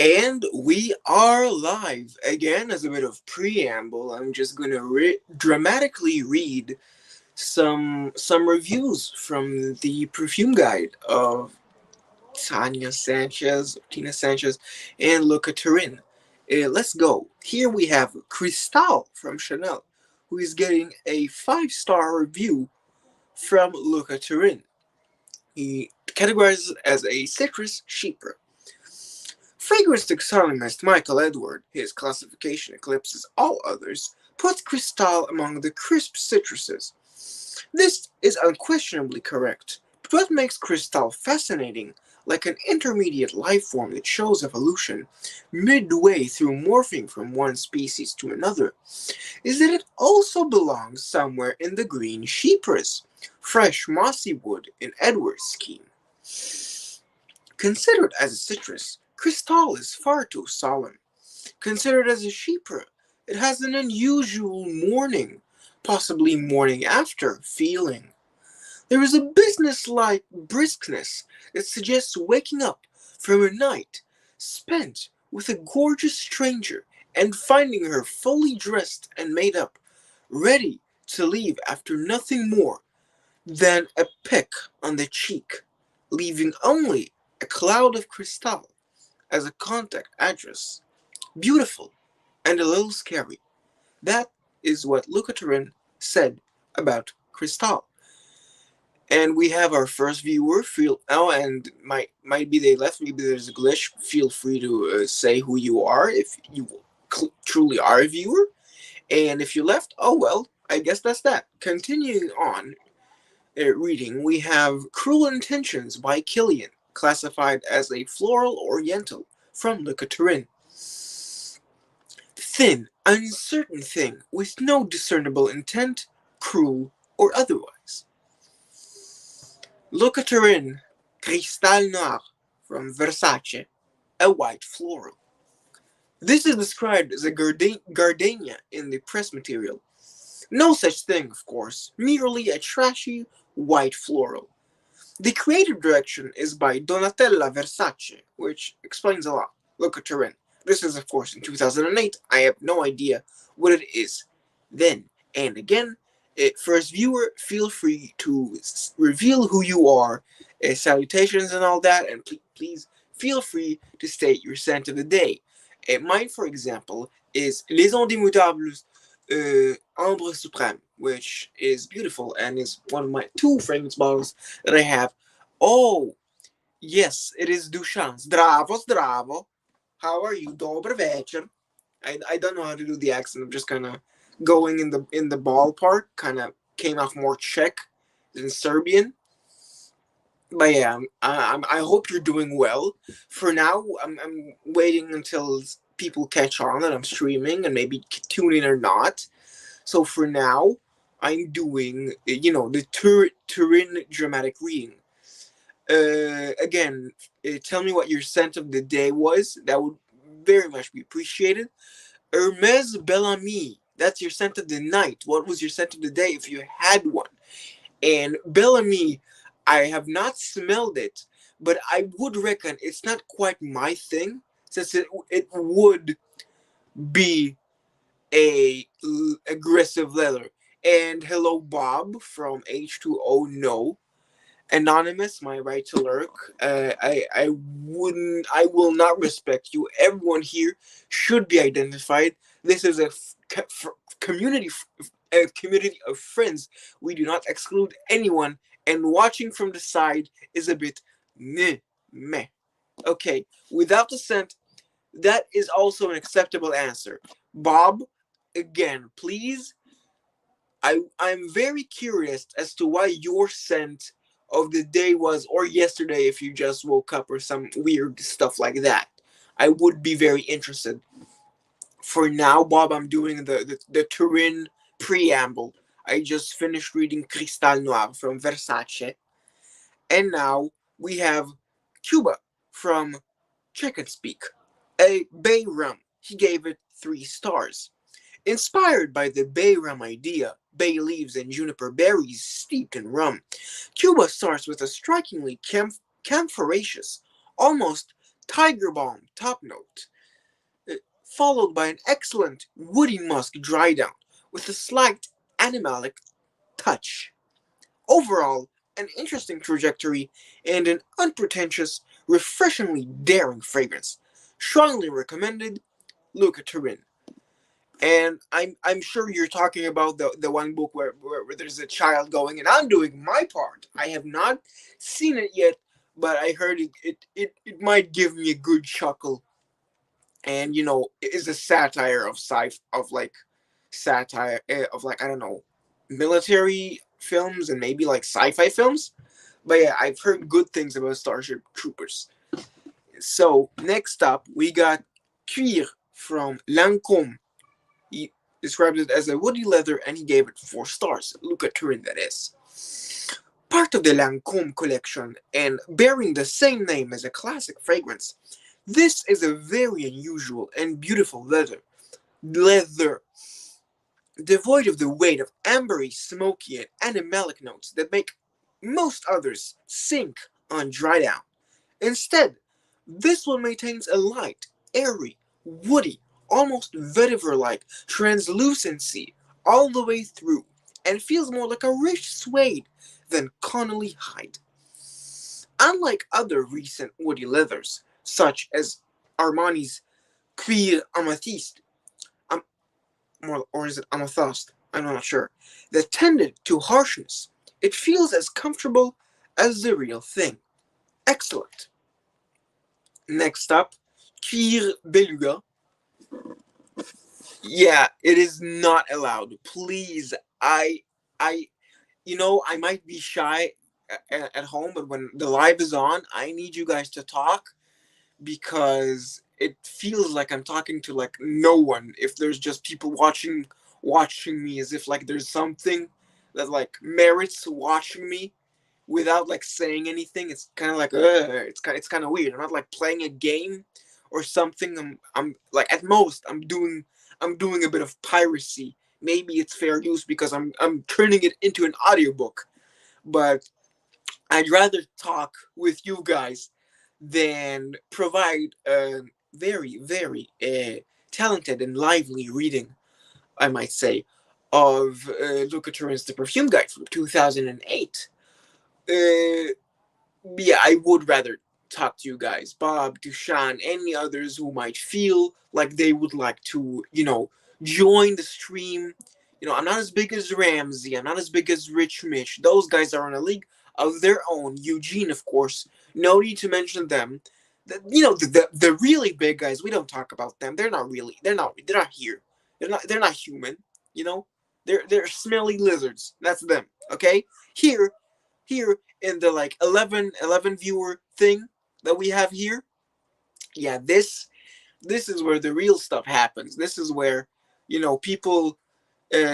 And we are live again. As a bit of preamble, I'm just gonna dramatically read some reviews from the perfume guide of Tina Sanchez, and Luca Turin. Let's go. Here we have Cristal from Chanel, who is getting a 5-star review from Luca Turin. He categorizes it as a citrus chypre. Fragrance taxonomist Michael Edward, his classification eclipses all others, puts Cristal among the crisp citruses. This is unquestionably correct, but what makes Cristal fascinating, like an intermediate life form that shows evolution midway through morphing from one species to another, is that it also belongs somewhere in the green chypres, fresh mossy wood in Edward's scheme. Considered as a citrus, Cristal is far too solemn. Considered as a chypre, it has an unusual morning, possibly morning after, feeling. There is a business-like briskness that suggests waking up from a night spent with a gorgeous stranger and finding her fully dressed and made up, ready to leave after nothing more than a peck on the cheek, leaving only a cloud of Cristal as a contact address. Beautiful and a little scary. That is what Luca Turin said about Cristal. And we have our first viewer. And might be they left. Maybe there's a glitch. Feel free to say who you are if you truly are a viewer. And if you left, oh well, I guess that's that. Continuing on, reading, we have Cruel Intentions by Killian, classified as a floral oriental from Le Turin. Thin, uncertain thing with no discernible intent, cruel or otherwise. Le Turin, Cristal Noir from Versace, a white floral. This is described as a gardenia in the press material. No such thing, of course, merely a trashy white floral. The creative direction is by Donatella Versace, which explains a lot. Look at Turin. This is, of course, in 2008. I have no idea what it is then. And again, first viewer, feel free to reveal who you are, salutations and all that, and please feel free to state your scent of the day. Mine, for example, is Les Indémutables Ambre Suprême, which is beautiful and is one of my 2 fragrance bottles that I have. Oh, yes, it is Duchamp. Zdravo, zdravo. How are you? Dobry večer. I don't know how to do the accent. I'm just kind of going in the ballpark. Kind of came off more Czech than Serbian. But yeah, I hope you're doing well. For now, I'm waiting until people catch on that I'm streaming and maybe tune in or not. So for now, I'm doing, the Turin dramatic reading. Again, tell me what your scent of the day was. That would very much be appreciated. Hermes Bellamy, that's your scent of the night. What was your scent of the day if you had one? And Bellamy, I have not smelled it, but I would reckon it's not quite my thing, since it would be a aggressive leather. And hello, Bob from H2O. No, anonymous, my right to lurk. I will not respect you. Everyone here should be identified. This is a community, a community of friends. We do not exclude anyone. And watching from the side is a bit meh. Okay, without the scent, that is also an acceptable answer. Bob, again, please. I'm very curious as to why your scent of the day was, or yesterday if you just woke up or some weird stuff like that. I would be very interested. For now, Bob, I'm doing the Turin preamble. I just finished reading Cristal Noir from Versace. And now we have Cuba from Chicken Speak, a bay rum. He gave it 3 stars. Inspired by the bay rum idea, bay leaves and juniper berries steeped in rum, Cuba starts with a strikingly camphorous, almost Tiger Balm top note, followed by an excellent woody musk dry down with a slight animalic touch. Overall, an interesting trajectory and an unpretentious, refreshingly daring fragrance. Strongly recommended, Luca Turin. And I'm sure you're talking about the one book where there's a child going, and I'm doing my part. I have not seen it yet, but I heard it might give me a good chuckle, and it is a satire of satire of like, I don't know, military films and maybe like sci-fi films. But yeah, I've heard good things about Starship Troopers. So next up, we got Cuir from Lancôme. He described it as a woody leather, and he gave it 4 stars. Look at Turin, that is. Part of the Lancôme collection, and bearing the same name as a classic fragrance, this is a very unusual and beautiful leather, devoid of the weight of ambery, smoky, and animalic notes that make most others sink on dry down. Instead, this one maintains a light, airy, woody, almost vetiver-like translucency all the way through, and feels more like a rich suede than Connolly hide. Unlike other recent woody leathers, such as Armani's Cuir Amethyste, or is it Amethyst? I'm not sure, that tended to harshness, it feels as comfortable as the real thing. Excellent. Next up, Cuir Beluga. Yeah, it is not allowed. Please, I, I might be shy at home, but when the live is on, I need you guys to talk because it feels like I'm talking to like no one. If there's just people watching me, as if like there's something that like merits watching me without like saying anything. It's kind of like it's kind of weird. I'm not like playing a game or something. I'm like, at most I'm doing a bit of piracy. Maybe it's fair use because I'm turning it into an audiobook. But I'd rather talk with you guys than provide a very, very talented and lively reading, I might say, of Luca Turin's The Perfume Guide from 2008. Uh, yeah, I would rather talk to you guys, Bob, Dushan, any others who might feel like they would like to, join the stream. I'm not as big as Ramsey. I'm not as big as Rich Mitch. Those guys are in a league of their own. Eugene, of course. No need to mention them. The really big guys. We don't talk about them. They're not really. They're not here. They're not human. You know. They're smelly lizards. That's them. Okay. Here in the like 11 viewer thing that we have here, yeah, this is where the real stuff happens. This is where people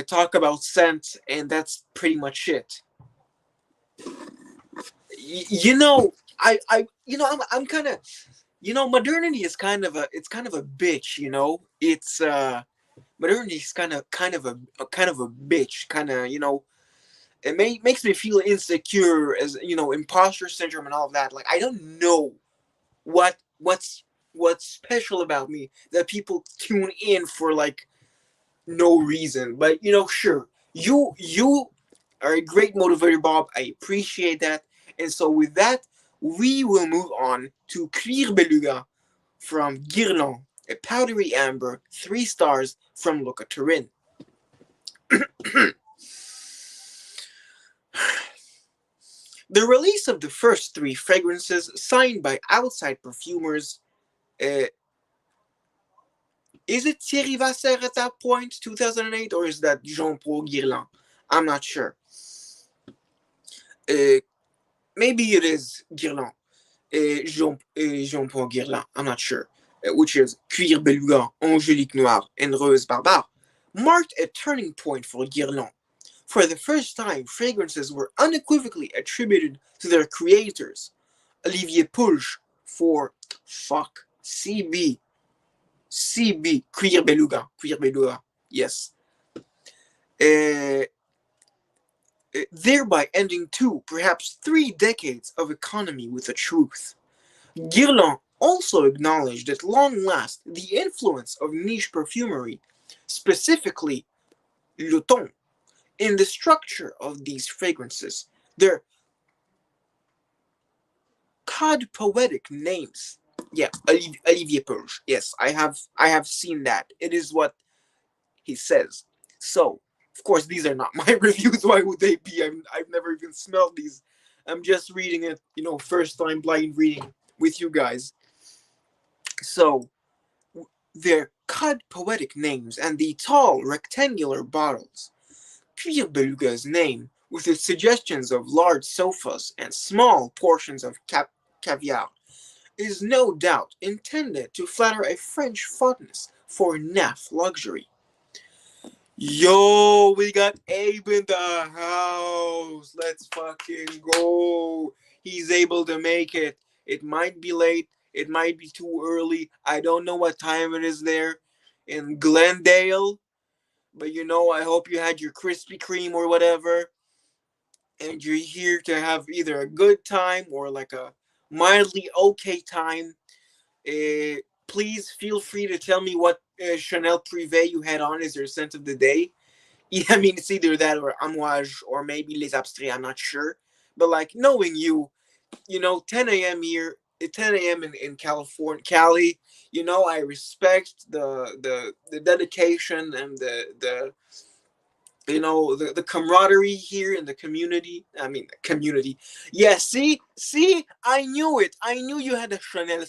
talk about scent, and that's pretty much it. I'm kind of, modernity is kind of a bitch. It's modernity is kind of a bitch. It makes me feel insecure, as imposter syndrome and all of that. Like, I don't know what's special about me that people tune in for like no reason. But sure, you are a great motivator, Bob. I appreciate that. And so with that, we will move on to Cuir Beluga from Guerlain, a powdery amber, 3 stars from Luca Turin. The release of the first 3 fragrances signed by outside perfumers, is it Thierry Vasser at that point, 2008, or is that Jean-Paul Guerlain? I'm not sure. Maybe it is Guerlain, Jean-Paul Guerlain, I'm not sure, which is Cuir Beluga, Angélique Noire, and Rose Barbare, marked a turning point for Guerlain. For the first time, fragrances were unequivocally attributed to their creators. Olivier Pulch for CB, Cuir Beluga, yes. Thereby ending 2, perhaps 3 decades of economy with the truth. Guerlain also acknowledged at long last the influence of niche perfumery, specifically le ton, in the structure of these fragrances. Their cod poetic names. Yeah, Olivier Purge. Yes, I have seen that. It is what he says. So, of course, these are not my reviews. Why would they be? I've never even smelled these. I'm just reading it, first time blind reading with you guys. So, their cod poetic names and the tall rectangular bottles. Cuir Beluga's name, with its suggestions of large sofas and small portions of caviar, is no doubt intended to flatter a French fondness for naff luxury. Yo, we got Abe in the house. Let's fucking go. He's able to make it. It might be late. It might be too early. I don't know what time it is there in Glendale. But I hope you had your Krispy Kreme or whatever. And you're here to have either a good time or like a mildly okay time. Please feel free to tell me what Chanel Privé you had on as your scent of the day. Yeah, I mean, it's either that or Amouage or maybe Les Abstraits, I'm not sure. But like knowing you, 10 a.m. here, 10 a.m. in California, Cali, I respect the dedication and the camaraderie here in the community. I mean, community. Yeah, see, I knew it. I knew you had a Chanel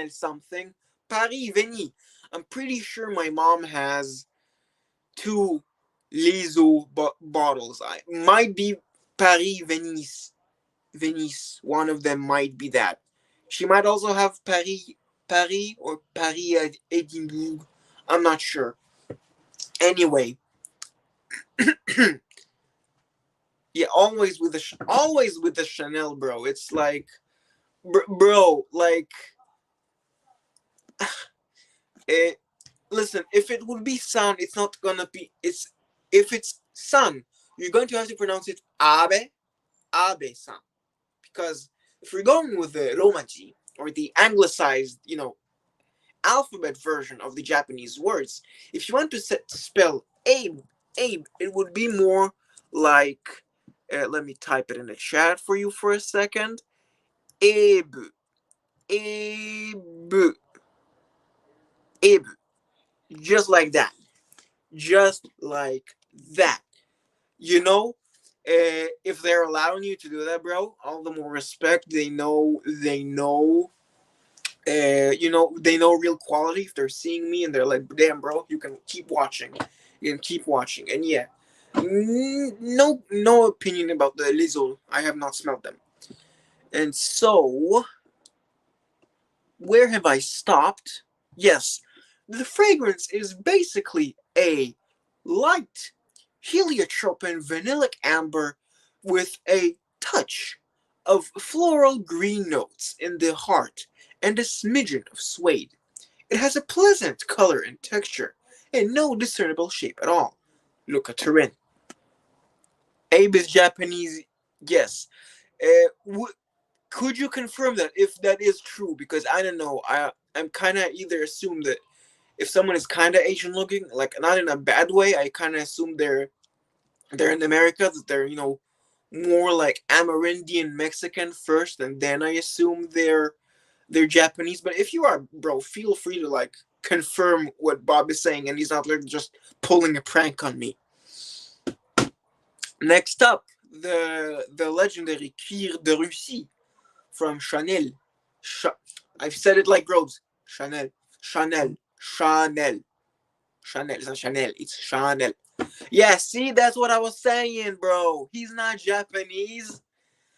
something. Paris, Veni. I'm pretty sure my mom has two Lizo bottles. I might be Paris, Venice. One of them might be that. She might also have Paris or Paris Edinburgh. I'm not sure. Anyway, yeah, always with the Chanel, bro. It's like, bro, like, it. Listen, if it would be sun, it's not gonna be. It's if it's sun, you're going to have to pronounce it abe san, because if you're going with the romaji or the anglicized, alphabet version of the Japanese words, if you want to spell Abe, it would be more like. Let me type it in the chat for you for a second. Abe, Abe, Abe, just like that, just like that. You know, if they're allowing you to do that, bro, all the more respect. They know real quality. If they're seeing me and they're like, damn, bro, you can keep watching, and yeah, no opinion about the Lizzo. I have not smelled them, and so where have I stopped? Yes, the fragrance is basically a light heliotrope and vanillic amber with a touch of floral green notes in the heart and a smidgen of suede. It has a pleasant color and texture and no discernible shape at all. Look at Turin. Abe is Japanese, yes. Could you confirm that if that is true? Because I don't know. I'm kind of either assume that if someone is kind of Asian looking, like not in a bad way, I kind of assume they're in America, that they're more like Amerindian Mexican first, and then I assume they're Japanese. But if you are, bro, feel free to like confirm what Bob is saying, and he's not like just pulling a prank on me. Next up, the legendary Cuir de Russie from Chanel. I've said it like Rose. Chanel, Chanel, Chanel, Chanel. It's not Chanel. It's Chanel. Yeah, see, that's what I was saying, bro. He's not Japanese.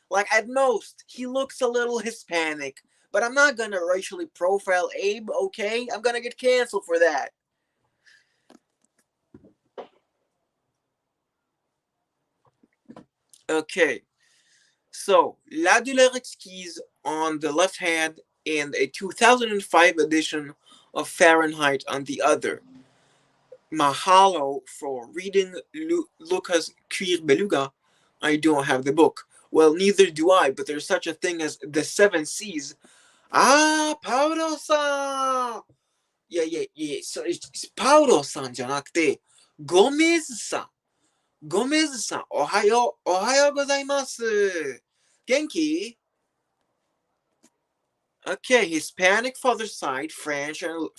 Like, at most, he looks a little Hispanic. But I'm not gonna racially profile Abe, okay? I'm gonna get canceled for that. Okay. So, La Douleur Exquise on the left hand and a 2005 edition of Fahrenheit on the other. Mahalo for reading Lucas Cuir Beluga. I don't have the book. Well, neither do I, but there's such a thing as the Seven Seas. パウロさん。いやいやいや、パウロさんじゃなくて、ゴメズさん。ゴメズさん、おはよう。おはようございます。元気 Okay, Hispanic father's side, French and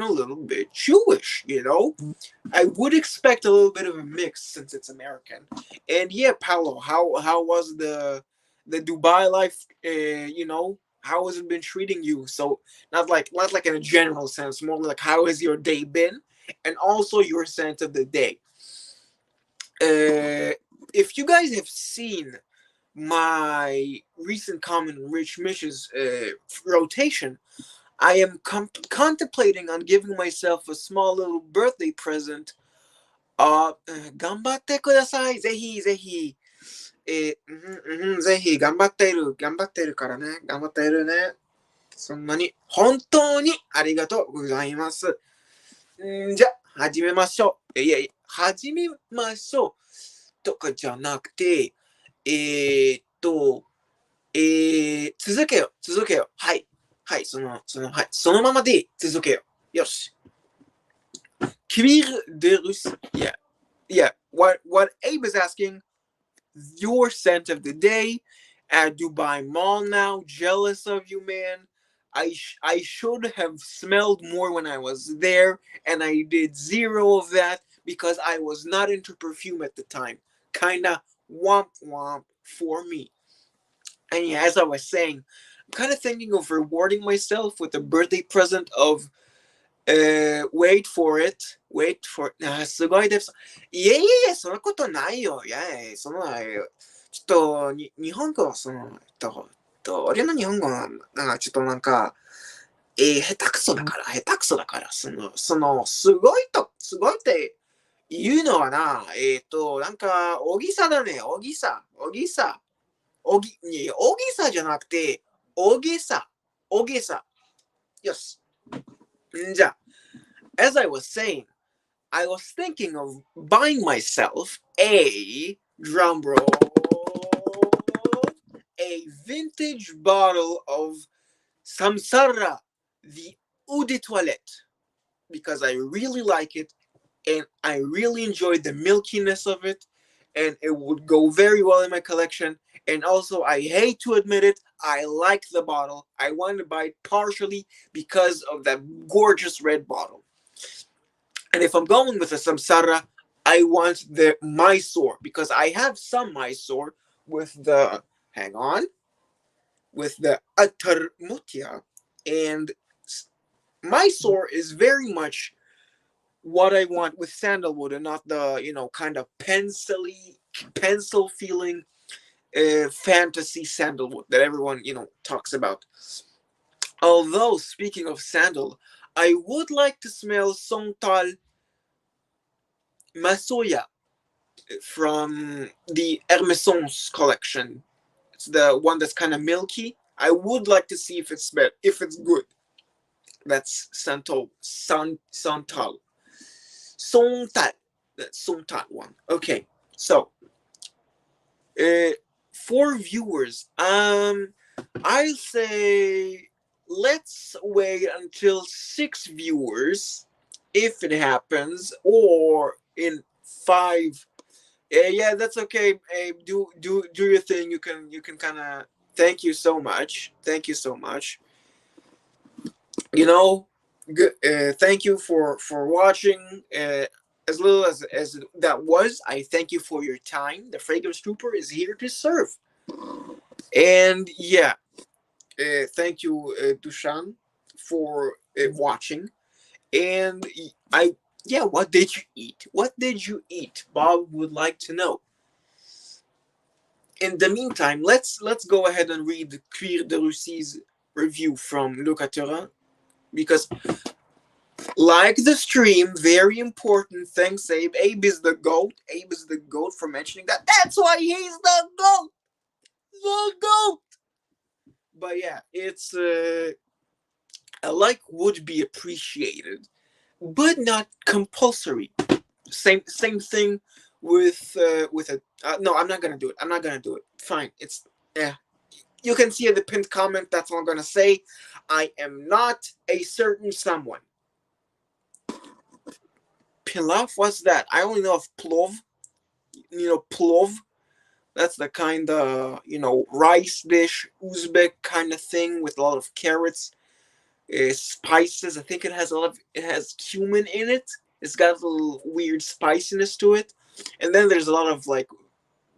a little bit Jewish, you know? I would expect a little bit of a mix since it's American. And yeah, Paolo, how was the Dubai life, how has it been treating you? So not like in a general sense, more like how has your day been? And also your sense of the day. If you guys have seen my recent Common Rich Mish's rotation, I am contemplating on giving myself a small little birthday present. 頑張ってください。ぜひぜひ。ぜひ頑張ってるからね。頑張ってるね。そんなに、本当にありがとうございます。じゃあ、始めましょう。始めましょう。とかじゃなくて、続けよ。はい。はい、そのままで続けよ。よし。Cuir de Russie. Yeah. What Abe is asking, your scent of the day at Dubai Mall now. Jealous of you, man. I should have smelled more when I was there, and I did zero of that because I was not into perfume at the time. Kinda womp womp for me. And yeah, as I was saying, I'm kind of thinking of rewarding myself with a birthday present of wait for it. Wait for it. すごいです。いえいえ、そんなことないよ。いやいや、その、ちょっと、日本語、俺の日本語なんか、ちょっとなんか、下手くそだから、すごいって言うのはな、なんか、大げさだね、大げさ。大げさじゃなくて、大げさ。よし。じゃあ、as I was saying, I was thinking of buying myself drum roll, a vintage bottle of Samsara, the eau de toilette, because I really like it and I really enjoy the milkiness of it, and it would go very well in my collection. And also, I hate to admit it, I like the bottle. I wanted to buy it partially because of that gorgeous red bottle. And if I'm going with a Samsara, I want the Mysore because I have some Mysore with the with the Atarmutia, and Mysore is very much what I want with sandalwood and not the kind of pencil feeling fantasy sandalwood that everyone talks about. Although speaking of sandal, I would like to smell Songtal Masoya from the Hermeson's collection. It's the one that's kind of milky. I would like to see if it's good. That's Santal. That Songtal one. Okay, so for viewers, I'll say let's wait until 6 viewers if it happens, or in 5. Yeah, that's okay. Do your thing. You can kind of. Thank you so much. Good. Thank you for watching. As little as that was, I thank you for your time. The Fragrance Trooper is here to serve. And yeah, thank you, Dushan, for watching. And what did you eat? Bob would like to know. In the meantime, let's go ahead and read the Cuir de Russie's review from Locatura, because like the stream, very important. Thanks, Abe. Abe is the GOAT. For mentioning that. That's why he's the GOAT. But yeah, it's a like would be appreciated, but not compulsory. Same thing with a no. I'm not gonna do it. Fine. It's You can see in the pinned comment, that's what I'm gonna say. I am not a certain someone. Pilaf, what's that? I only know of plov. Plov. That's the kind of, rice dish, Uzbek kind of thing with a lot of carrots, spices. I think it has cumin in it. It's got a little weird spiciness to it. And then there's a lot of like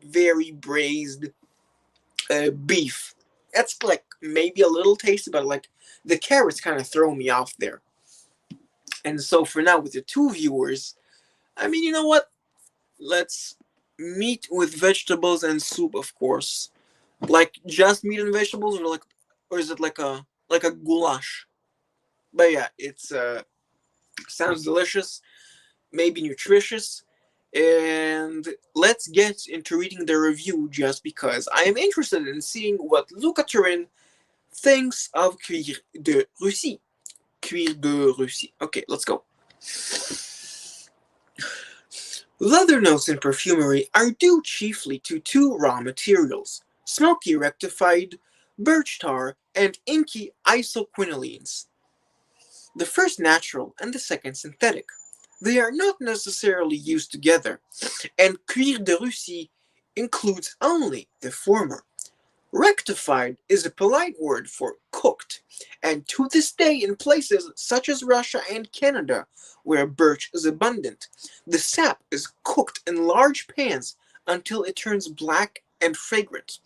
very braised beef. That's like maybe a little tasty, but like the carrots kind of throw me off there. And so for now, with the two viewers, I mean, you know what? Let's meat with vegetables and soup, of course. Like just meat and vegetables, or is it like a goulash? But yeah, it's sounds delicious, maybe nutritious. And let's get into reading the review just because I am interested in seeing what Luca Turin thinks of Cuir de Russie. Cuir de Russie. Okay, let's go. Leather notes in perfumery are due chiefly to two raw materials, smoky rectified birch tar and inky isoquinolenes. The first natural and the second synthetic. They are not necessarily used together, and Cuir de Russie includes only the former. Rectified is a polite word for cooked, and to this day in places such as Russia and Canada, where birch is abundant, the sap is cooked in large pans until it turns black and fragrant.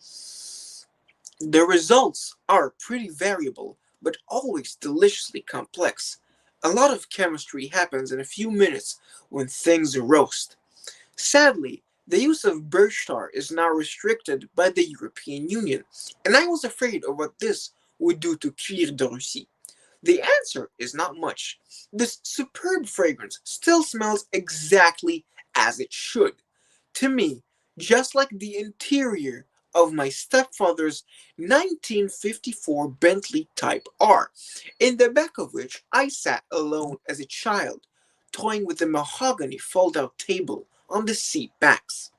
The results are pretty variable, but always deliciously complex. A lot of chemistry happens in a few minutes when things roast. Sadly, the use of birch tar is now restricted by the European Union, and I was afraid of what this would do to Cuir de Russie. The answer is not much. This superb fragrance still smells exactly as it should. To me, just like the interior of my stepfather's 1954 Bentley Type R, in the back of which I sat alone as a child, toying with the mahogany fold-out table on the seat backs.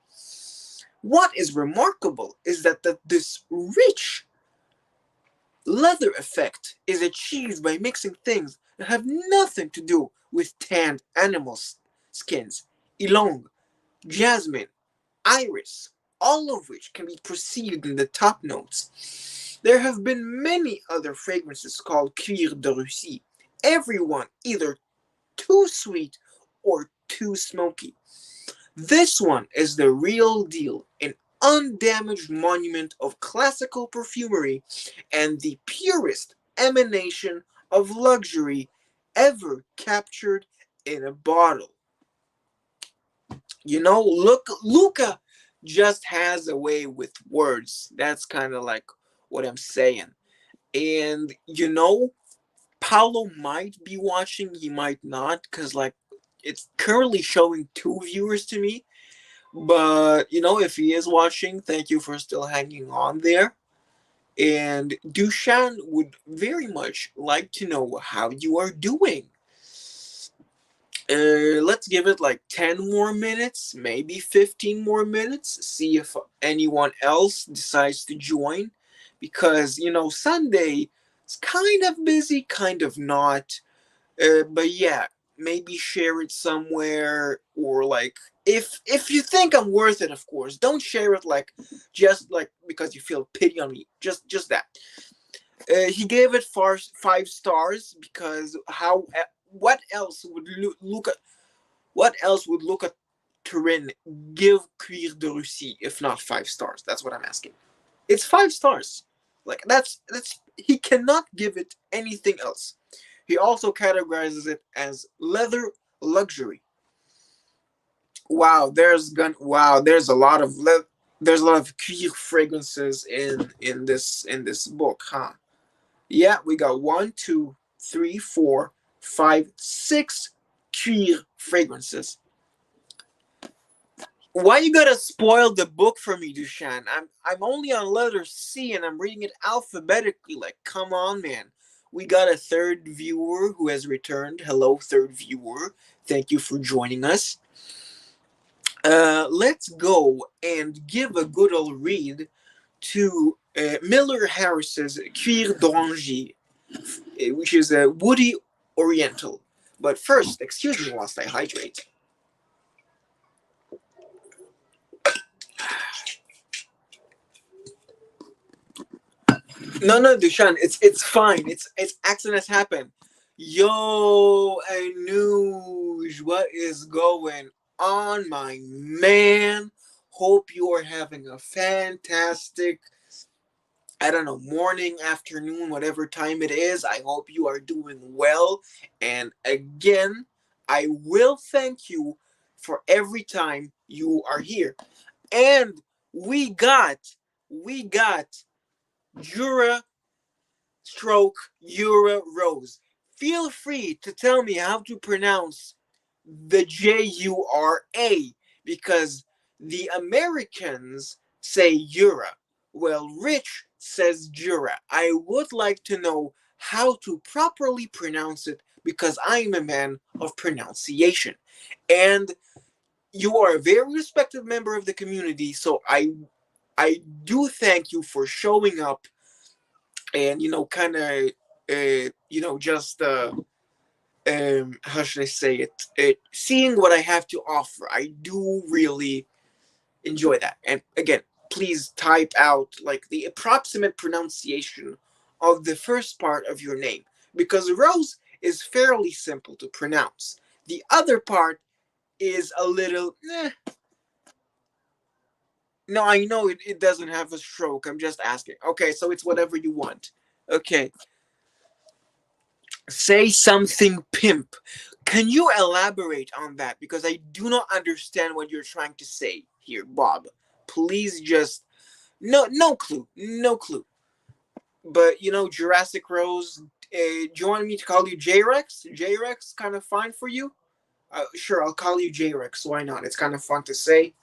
What is remarkable is that this rich leather effect is achieved by mixing things that have nothing to do with tanned animal skins, ylang, jasmine, iris, all of which can be perceived in the top notes. There have been many other fragrances called Cuir de Russie, every one either too sweet or too smoky. This one is the real deal, an undamaged monument of classical perfumery and the purest emanation of luxury ever captured in a bottle. Luca just has a way with words. That's kind of like what I'm saying. And Paulo might be watching, he might not, because like it's currently showing two viewers to me. But if he is watching, thank you for still hanging on there. And Dushan would very much like to know how you are doing. Let's give it like 10 more minutes, maybe 15 more minutes. See if anyone else decides to join. Because, Sunday is kind of busy, kind of not. But yeah, maybe share it somewhere, or like if you think I'm worth it, of course. Don't share it like just like because you feel pity on me. Just that. He gave it 5 stars because what else would Luca Turin give Cuir de Russie if not 5 stars? That's what I'm asking. It's 5 stars. Like that's he cannot give it anything else. He also categorizes it as leather luxury. There's a lot of there's a lot of cuir fragrances in this book, huh? Yeah, we got 1, 2, 3, 4, 5, 6 cuir fragrances. Why you gotta spoil the book for me, Dushan? I'm only on letter C and I'm reading it alphabetically. Like, come on, man. We got a third viewer who has returned. Hello, third viewer. Thank you for joining us. Let's go and give a good old read to Miller Harris's Cuir d'Oranger, which is a woody oriental. But first, excuse me whilst I hydrate. No, Dushan, it's fine. It's accidents happen. Yo, Anuj, what is going on, my man? Hope you are having a fantastic, I don't know, morning, afternoon, whatever time it is. I hope you are doing well. And again, I will thank you for every time you are here. And we got, we got Jura stroke Eura Rose. Feel free to tell me how to pronounce the Jura because the Americans say Eura. Well, Rich says Jura. I would like to know how to properly pronounce it because I'm a man of pronunciation. And you are a very respected member of the community, so I do thank you for showing up and kind of just how should I say it, seeing what I have to offer. I do really enjoy that. And again, please type out like the approximate pronunciation of the first part of your name because Rose is fairly simple to pronounce. The other part is a little no, I know it doesn't have a stroke. I'm just asking. Okay, so it's whatever you want. Okay. Say something pimp. Can you elaborate on that? Because I do not understand what you're trying to say here, Bob. Please just no clue. No clue. But Jurassic Rose, do you want me to call you J-Rex? J-Rex kind of fine for you? Sure, I'll call you J-Rex. Why not? It's kind of fun to say.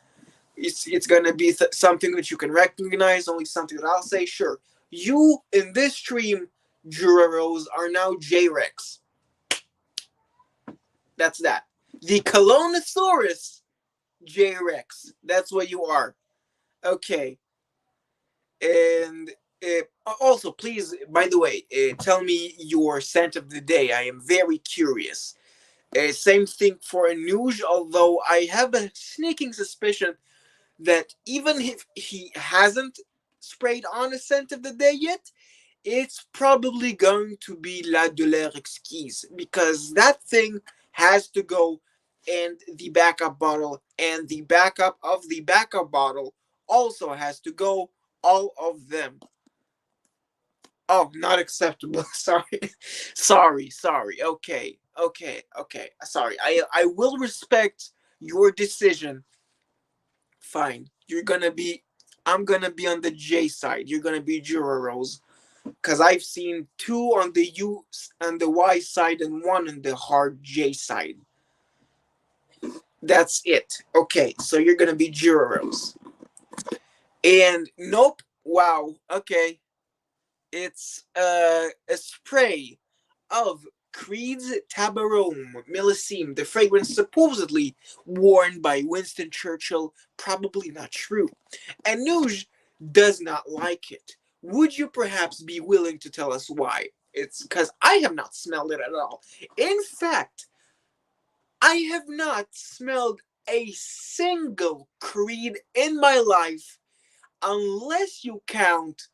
It's gonna be something that you can recognize, only something that I'll say. Sure, you in this stream, Jura Rose, are now J-Rex. That's that. The Colonisaurus J-Rex. That's what you are. Okay. And also, please, by the way, tell me your scent of the day. I am very curious. Same thing for Anuj, although I have a sneaking suspicion that even if he hasn't sprayed on a scent of the day yet, it's probably going to be La Douleur Exquise because that thing has to go and the backup bottle, and the backup of the backup bottle also has to go, all of them. Oh, not acceptable. Sorry. Sorry. Okay. Sorry. I will respect your decision. Fine. I'm gonna be on the J side. You're gonna be Jura Rose. Because I've seen two on the U and the Y side and one on the hard J side. That's it. Okay, so you're gonna be Jura Rose. And nope. Wow. Okay. It's a spray of Creed's Tabarome Millesime, the fragrance supposedly worn by Winston Churchill. Probably not true. And Nuge does not like it. Would you perhaps be willing to tell us why? It's because I have not smelled it at all. In fact, I have not smelled a single Creed in my life unless you count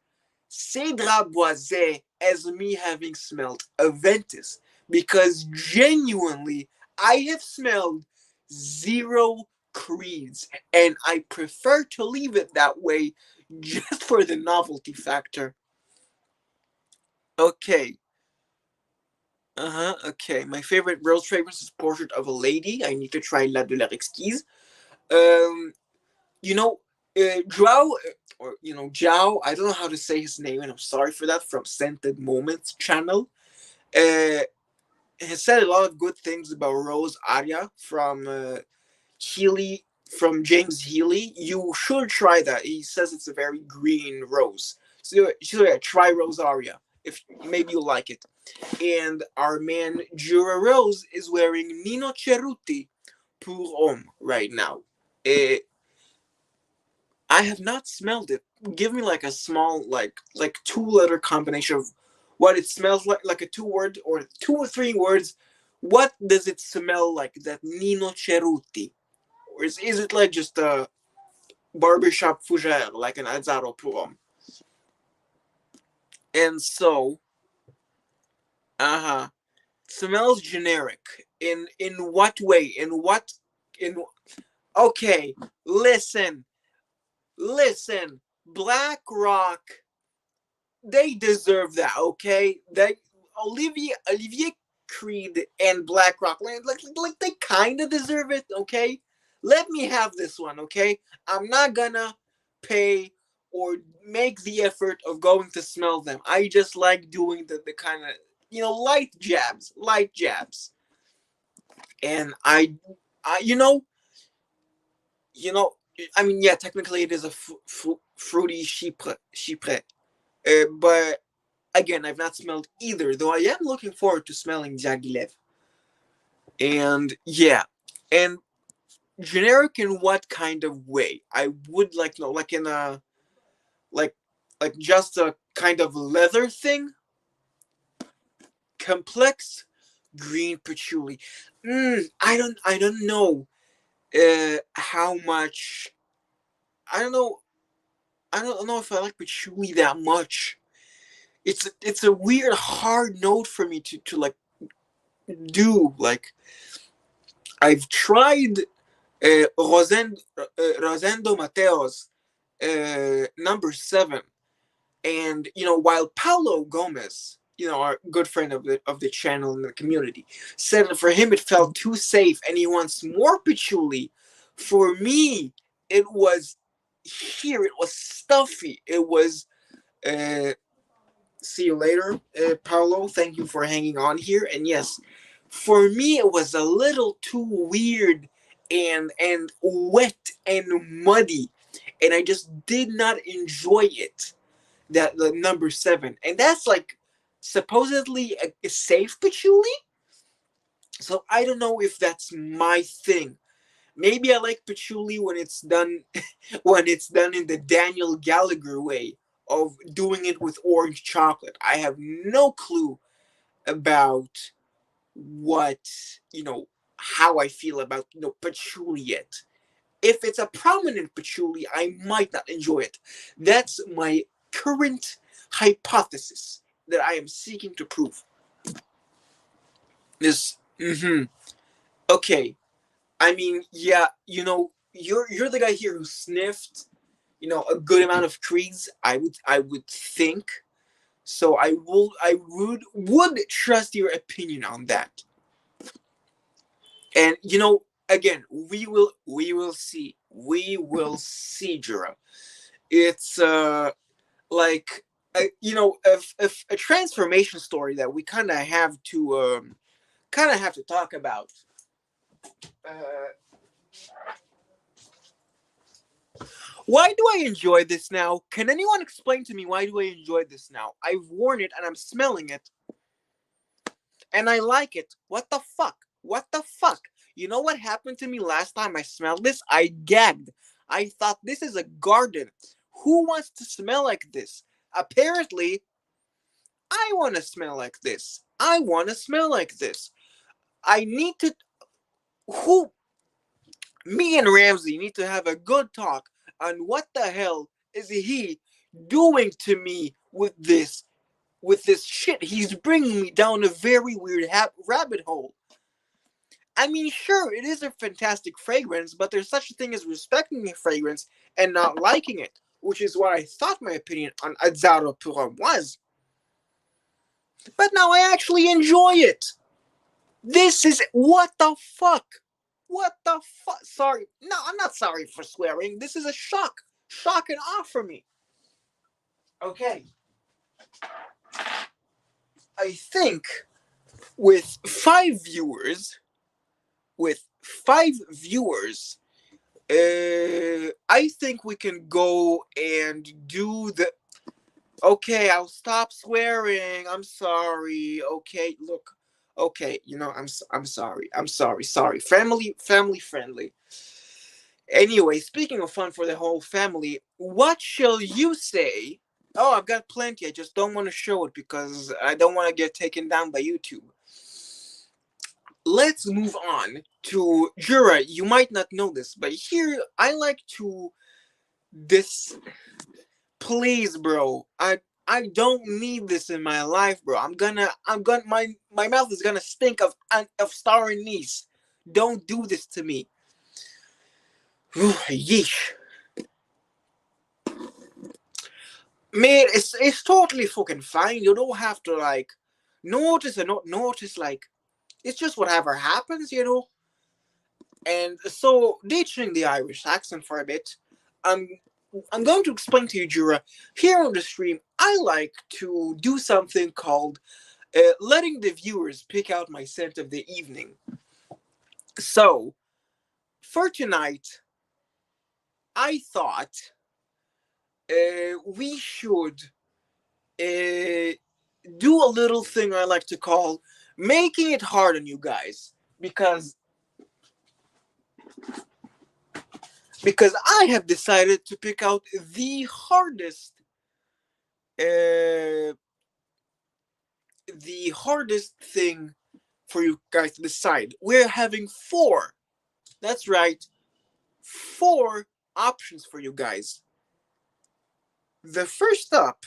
Cedra Boise as me having smelled Aventus, because genuinely I have smelled zero Creeds, and I prefer to leave it that way just for the novelty factor. Okay. Okay. My favorite rose fragrance is Portrait of a Lady. I need to try La Douleur Exquise. Um, you know, Joao, or Zhao. I don't know how to say his name, and I'm sorry for that. From Scented Moments channel, uh, has said a lot of good things about Rose Aria from Healy, from James Healy. You should try that. He says it's a very green rose. So yeah, try Rose Aria if maybe you like it. And our man Jura Rose is wearing Nino Cerruti Pour Homme right now. Uh, I have not smelled it. Give me like a small, like 2 letter combination of what it smells like a 2 word or 2 or 3 words. What does it smell like? That Nino Ceruti, or is it like just a barbershop fougere, like an Azzaro Purom? And so, uh-huh, smells generic. In what way? In okay, listen, listen. Black Rock, they deserve that, okay? They Olivier Creed and Black Rock, like they kind of deserve it, okay? Let me have this one, okay? I'm not gonna pay or make the effort of going to smell them. I just like doing the kind of, light jabs, and I you know, I mean, yeah, technically it is a fruity chypre, but again, I've not smelled either, though I am looking forward to smelling Diaghilev. And yeah, and generic in what kind of way? I would like to know, like in a like like just a kind of leather thing, complex green patchouli. I don't know how much. I don't know. I don't know if I like patchouli that much. It's a weird hard note for me to like do. Like, I've tried Rosendo Mateos, number 7, and while Paulo Gomez, our good friend of the channel and the community, said that for him it felt too safe and he wants more patchouli. For me, it was here. It was stuffy. It was. See you later, Paulo. Thank you for hanging on here. And yes, for me it was a little too weird and wet and muddy, and I just did not enjoy it. That the number 7, and that's like supposedly a safe patchouli. So I don't know if that's my thing. Maybe I like patchouli when it's done when it's done in the Daniel Gallagher way of doing it with orange chocolate. I have no clue about what how I feel about patchouli yet. If it's a prominent patchouli, I might not enjoy it. That's my current hypothesis that I am seeking to prove. This. Okay. I mean, yeah, you're the guy here who sniffed, a good amount of creeds. I would think. So I would trust your opinion on that. And again, we will see. We will see, Jura. It's like a transformation story that we kind of have to talk about. Uh, why do I enjoy this now? Can anyone explain to me why do I enjoy this now? I've worn it and I'm smelling it and I like it. What the fuck? What the fuck? You know what happened to me last time I smelled this? I gagged. I thought this is a garden. Who wants to smell like this? Apparently, I want to smell like this. I want to smell like this. I need to. Who? Me and Ramsey need to have a good talk on what the hell is he doing to me with this shit. He's bringing me down a very weird rabbit hole. I mean, sure, it is a fantastic fragrance, but there's such a thing as respecting a fragrance and not liking it, which is what I thought my opinion on Azzaro Purom was. But now I actually enjoy it. This is what the fuck? What the fuck? Sorry. No, I'm not sorry for swearing. This is a shock. Shock and awe for me. Okay. I think with five viewers, with five viewers, I think we can go and do the. Okay, I'll stop swearing. I'm sorry. Okay, look. Okay, I'm sorry. I'm sorry. Sorry. Family friendly. Anyway, speaking of fun for the whole family, what shall you say? Oh, I've got plenty. I just don't want to show it because I don't want to get taken down by YouTube. Let's move on to Jura. You might not know this, but here I like to this. Please, bro. I don't need this in my life, bro. My mouth is gonna stink of star anise. Don't do this to me. Yeesh. Man, it's totally fucking fine. You don't have to like notice or not notice. Like it's just whatever happens. And so, ditching the Irish accent for a bit, I'm I'm going to explain to you, Jura. Here on the stream, I like to do something called letting the viewers pick out my scent of the evening. So, for tonight, I thought we should do a little thing I like to call making it hard on you guys because I have decided to pick out uh, the hardest thing for you guys to decide. We're having four. That's right, four options for you guys. The first up,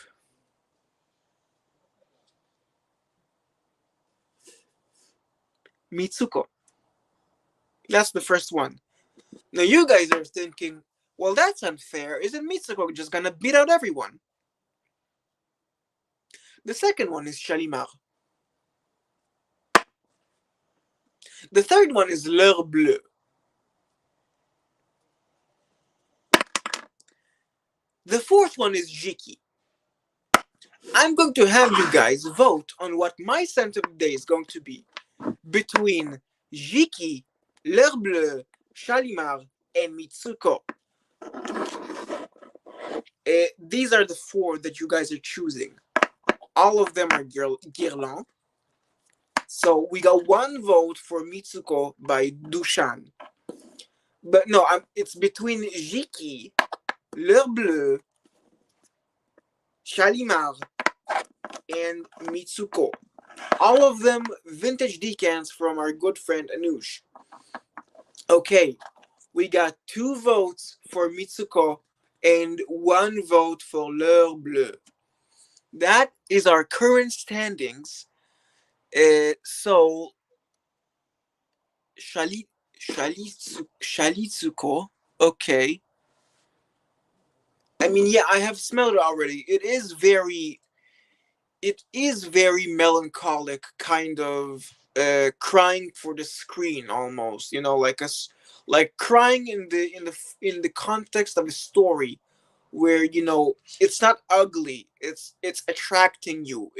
Mitsuko. That's the first one. Now you guys are thinking, well, that's unfair. Isn't Mitsuko just gonna beat out everyone? The second one is Shalimar. The third one is L'Heure Bleue. The fourth one is Jiki. I'm going to have you guys vote on what my scent of the day is going to be between Jiki, L'Heure Bleue, Shalimar, and Mitsuko. These are the four that you guys are choosing. All of them are Guerlain. So we got one vote for Mitsuko by Dushan. But no, it's between Jiki, L'Heure Bleue, Shalimar, and Mitsuko. All of them vintage decants from our good friend Anush. Okay, we got 2 votes for Mitsuko and 1 vote for L'Heure Bleue. That is our current standings. So, Shalitsuko, okay. I mean, yeah, I have smelled it already. It is very melancholic, kind of crying for the screen almost. Like crying in the context of a story where it's not ugly. It's attracting you.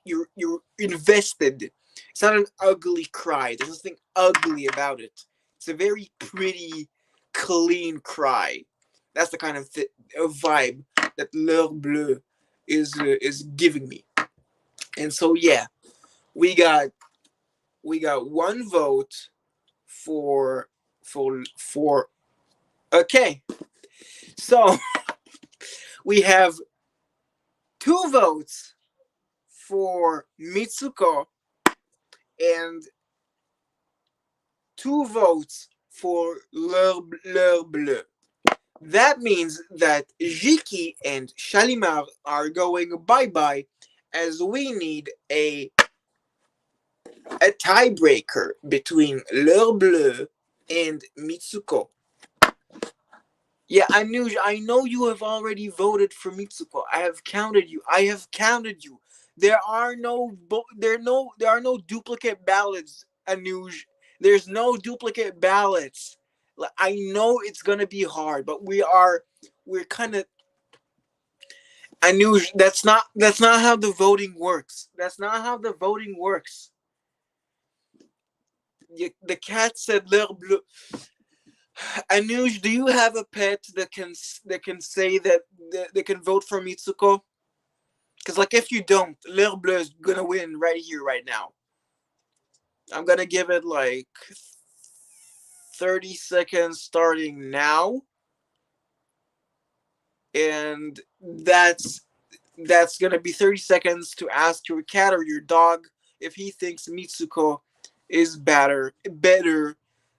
You're invested. It's not an ugly cry. There's nothing ugly about it. It's a very pretty, clean cry. That's the kind of vibe that L'Heure Bleue is giving me. And so yeah, we got 1 vote for okay. So we have 2 votes for Mitsuko and 2 votes for L'Heure Bleue. That means that Jiki and Shalimar are going bye-bye as we need a tiebreaker between L'Heure Bleue and Mitsuko. Yeah, I know you have already voted for Mitsuko. I have counted you. There are no duplicate ballots, Anuj. There's no duplicate ballots. I know it's gonna be hard, but we're kind of Anuj. That's not how the voting works. That's not how the voting works. The cat said L'Heure Bleue. Anuj, do you have a pet that can say that they can vote for Mitsuko? Because like if you don't, L'Heure Bleue is gonna win right here, right now. I'm gonna give it like 30 seconds starting now. And that's gonna be 30 seconds to ask your cat or your dog if he thinks Mitsuko is better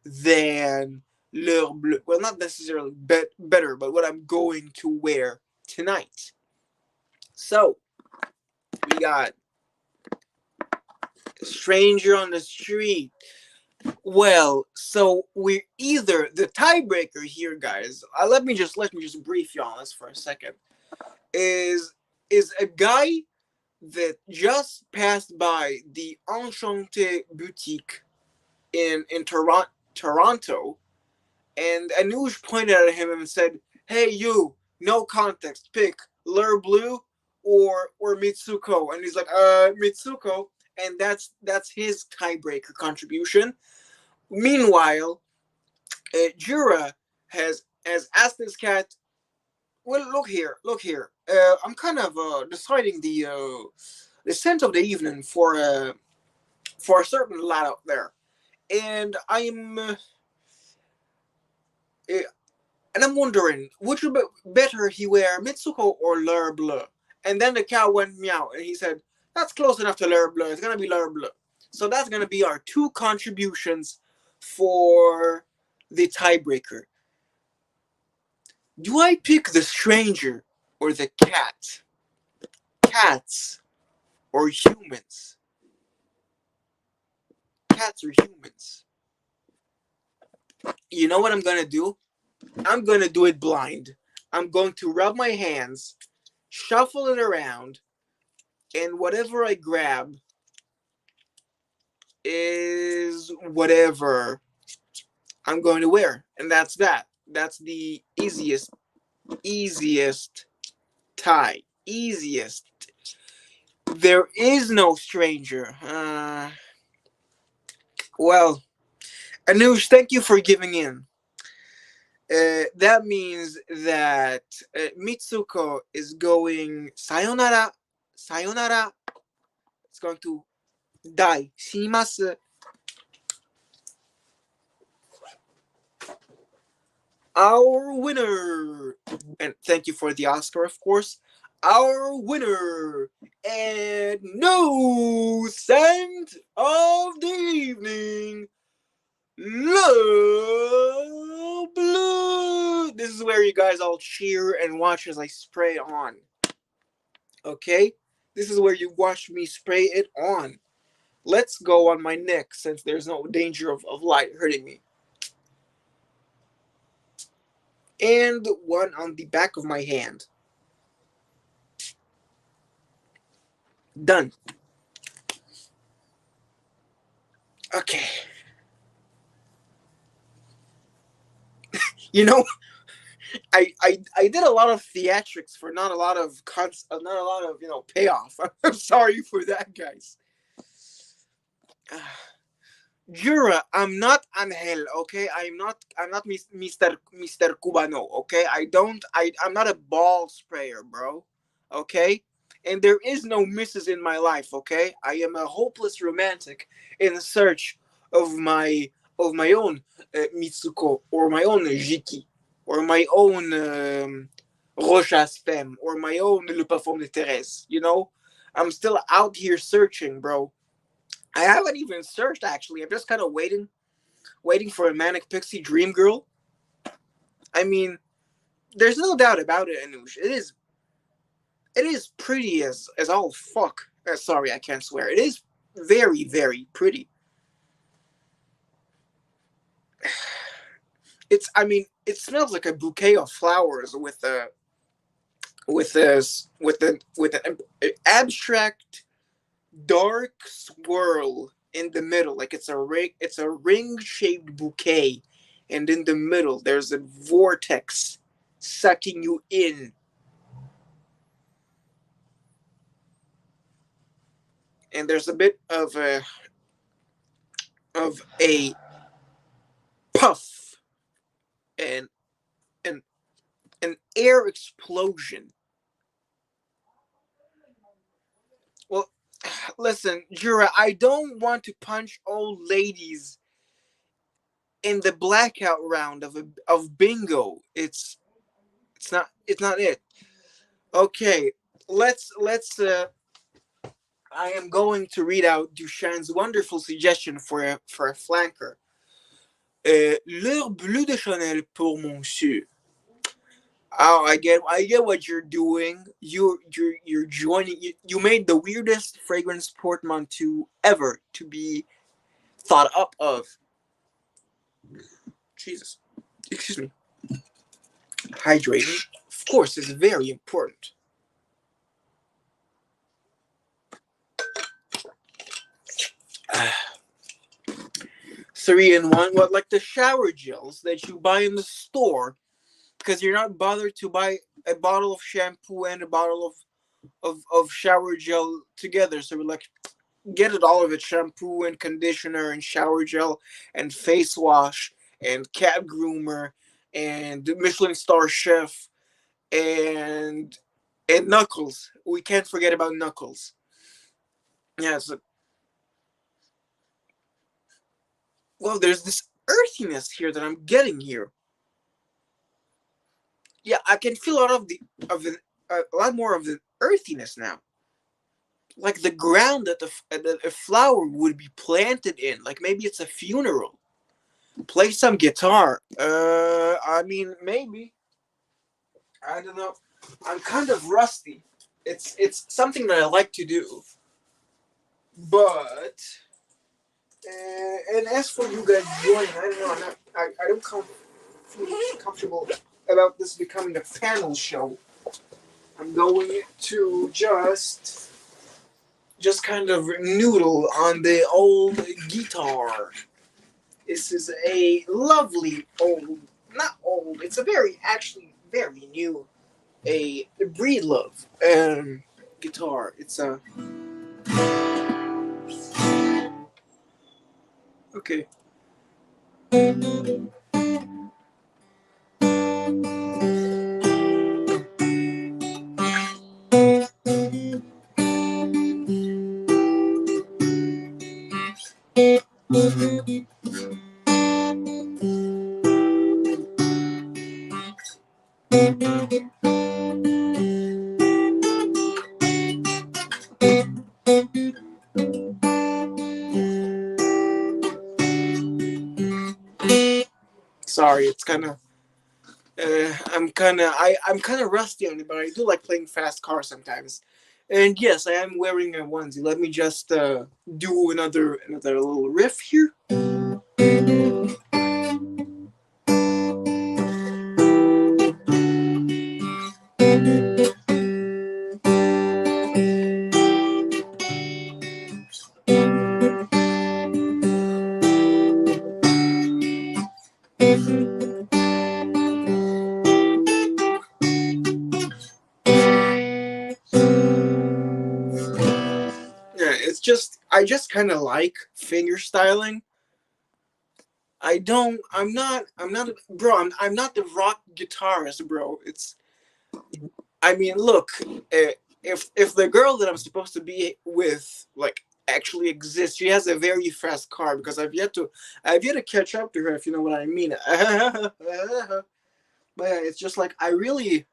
than L'Heure Bleue. Well, not necessarily better, but what I'm going to wear tonight. So we got stranger on the street. Well, so we're either the tiebreaker here, guys. Let me just brief you on this for a second. Is a guy that just passed by the Enchanté boutique in Toronto, and Anoush pointed at him and said, "Hey, you, no context, pick L'Heure Bleue or Mitsuko." And he's like, Mitsuko," and that's his tiebreaker contribution. Meanwhile, Jura has asked his cat, "Well, look here. I'm kind of deciding the scent of the evening for a certain lad out there, and uh, I'm wondering, would you better he wear Mitsuko or L'Heure Bleue?" And then the cat went meow, and he said, "That's close enough to L'Heure Bleue. It's gonna be L'Heure Bleue." So that's gonna be our two contributions for the tiebreaker. Do I pick the stranger or the cat? Cats or humans? Cats or humans? You know what I'm gonna do? I'm gonna do it blind. I'm going to rub my hands, shuffle it around, and whatever I grab is whatever I'm going to wear. And that's that. That's the easiest tie. Easiest. There is no stranger. Well, Anush, thank you for giving in. That means that Mitsuko is going sayonara, sayonara. It's going to die. Shinimasu. Our winner, and thank you for the Oscar, of course. Our winner and no scent of the evening, Love Blue. This is where you guys all cheer and watch as I spray on. Okay? This is where you watch me spray it on. Let's go on my neck since there's no danger of light hurting me. And one on the back of my hand. Done. Okay. You know, I did a lot of theatrics for not a lot of not a lot of payoff. I'm sorry for that, guys. Jura, I'm not Angel, okay? I'm not Mr. Cubano, okay? I'm not a ball sprayer, bro. Okay? And there is no misses in my life, okay? I am a hopeless romantic in search of my own Mitsuko or my own Jiki or my own Rochas Femme or my own Le Parfum de Thérèse, you know? I'm still out here searching, bro. I haven't even searched actually. I'm just kind of waiting for a manic pixie dream girl. I mean, there's no doubt about it, Anush. It is pretty as all fuck. Sorry, I can't swear. It is very very pretty. It smells like a bouquet of flowers with an abstract dark swirl in the middle, like it's a ring shaped bouquet, and in the middle there's a vortex sucking you in, and there's a bit of a puff and an an air explosion. Well, listen, Jura, I don't want to punch old ladies in the blackout round of bingo. It's not it. Okay, let's. I am going to read out Duchamp's wonderful suggestion for a flanker. L'heure bleue de Chanel pour monsieur. Oh, I get what you're doing. You're joining. You made the weirdest fragrance portmanteau ever to be thought up of. Jesus, excuse me. Hydrating, of course, is very important. 3-in-1, what, like the shower gels that you buy in the store because you're not bothered to buy a bottle of shampoo and a bottle of shower gel together. So we're like, get it all of it: shampoo and conditioner and shower gel and face wash and cat groomer and Michelin star chef and Knuckles. We can't forget about Knuckles. Yeah, so, well, there's this earthiness here that I'm getting here. Yeah, I can feel a lot a lot more of the earthiness now, like the ground that a flower would be planted in. Like maybe it's a funeral. Play some guitar. I mean, maybe. I don't know. I'm kind of rusty. It's something that I like to do, but and as for you guys joining, I don't know. I don't feel comfortable about this becoming a panel show. I'm going to just kind of noodle on the old guitar. This is a lovely old, not old. It's a actually very new, a Breedlove guitar. It's a okay. Sorry, it's kind of. I'm kind of rusty on it, but I do like playing fast cars sometimes. And yes, I am wearing a onesie. Let me just do another little riff here. Yeah, it's just I just kind of like finger styling. I don't. I'm not. I'm not, bro. I'm not the rock guitarist, bro. It's. I mean, look. If the girl that I'm supposed to be with, like, actually exists, she has a very fast car because I've yet to catch up to her. If you know what I mean. But yeah, it's just like I really.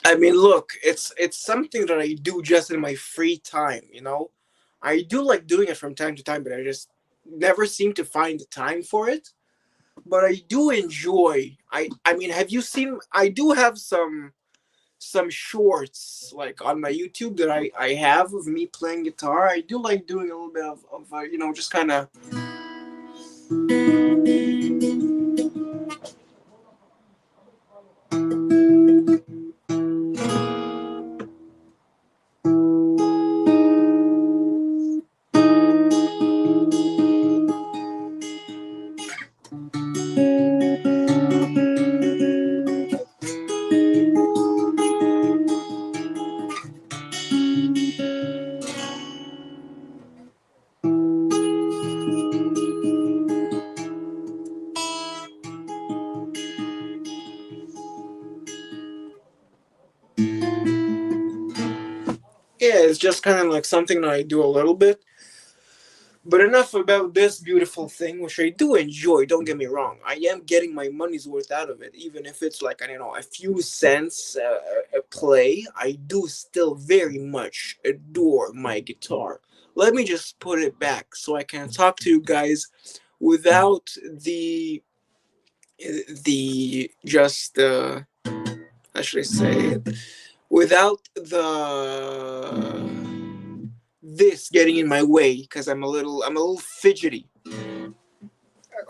I mean, look, it's something that I do just in my free time. I do like doing it from time to time, but I just never seem to find the time for it. But I do enjoy. I mean, have you seen? I do have some shorts like on my YouTube that I have of me playing guitar. I do like doing a little bit of just kind of Yeah, it's just kind of like something that I do a little bit. But enough about this beautiful thing, which I do enjoy. Don't get me wrong. I am getting my money's worth out of it, even if it's like, I don't know, a few cents a play. I do still very much adore my guitar. Let me just put it back so I can talk to you guys without the just how should I say it? Without the this getting in my way because I'm a little fidgety.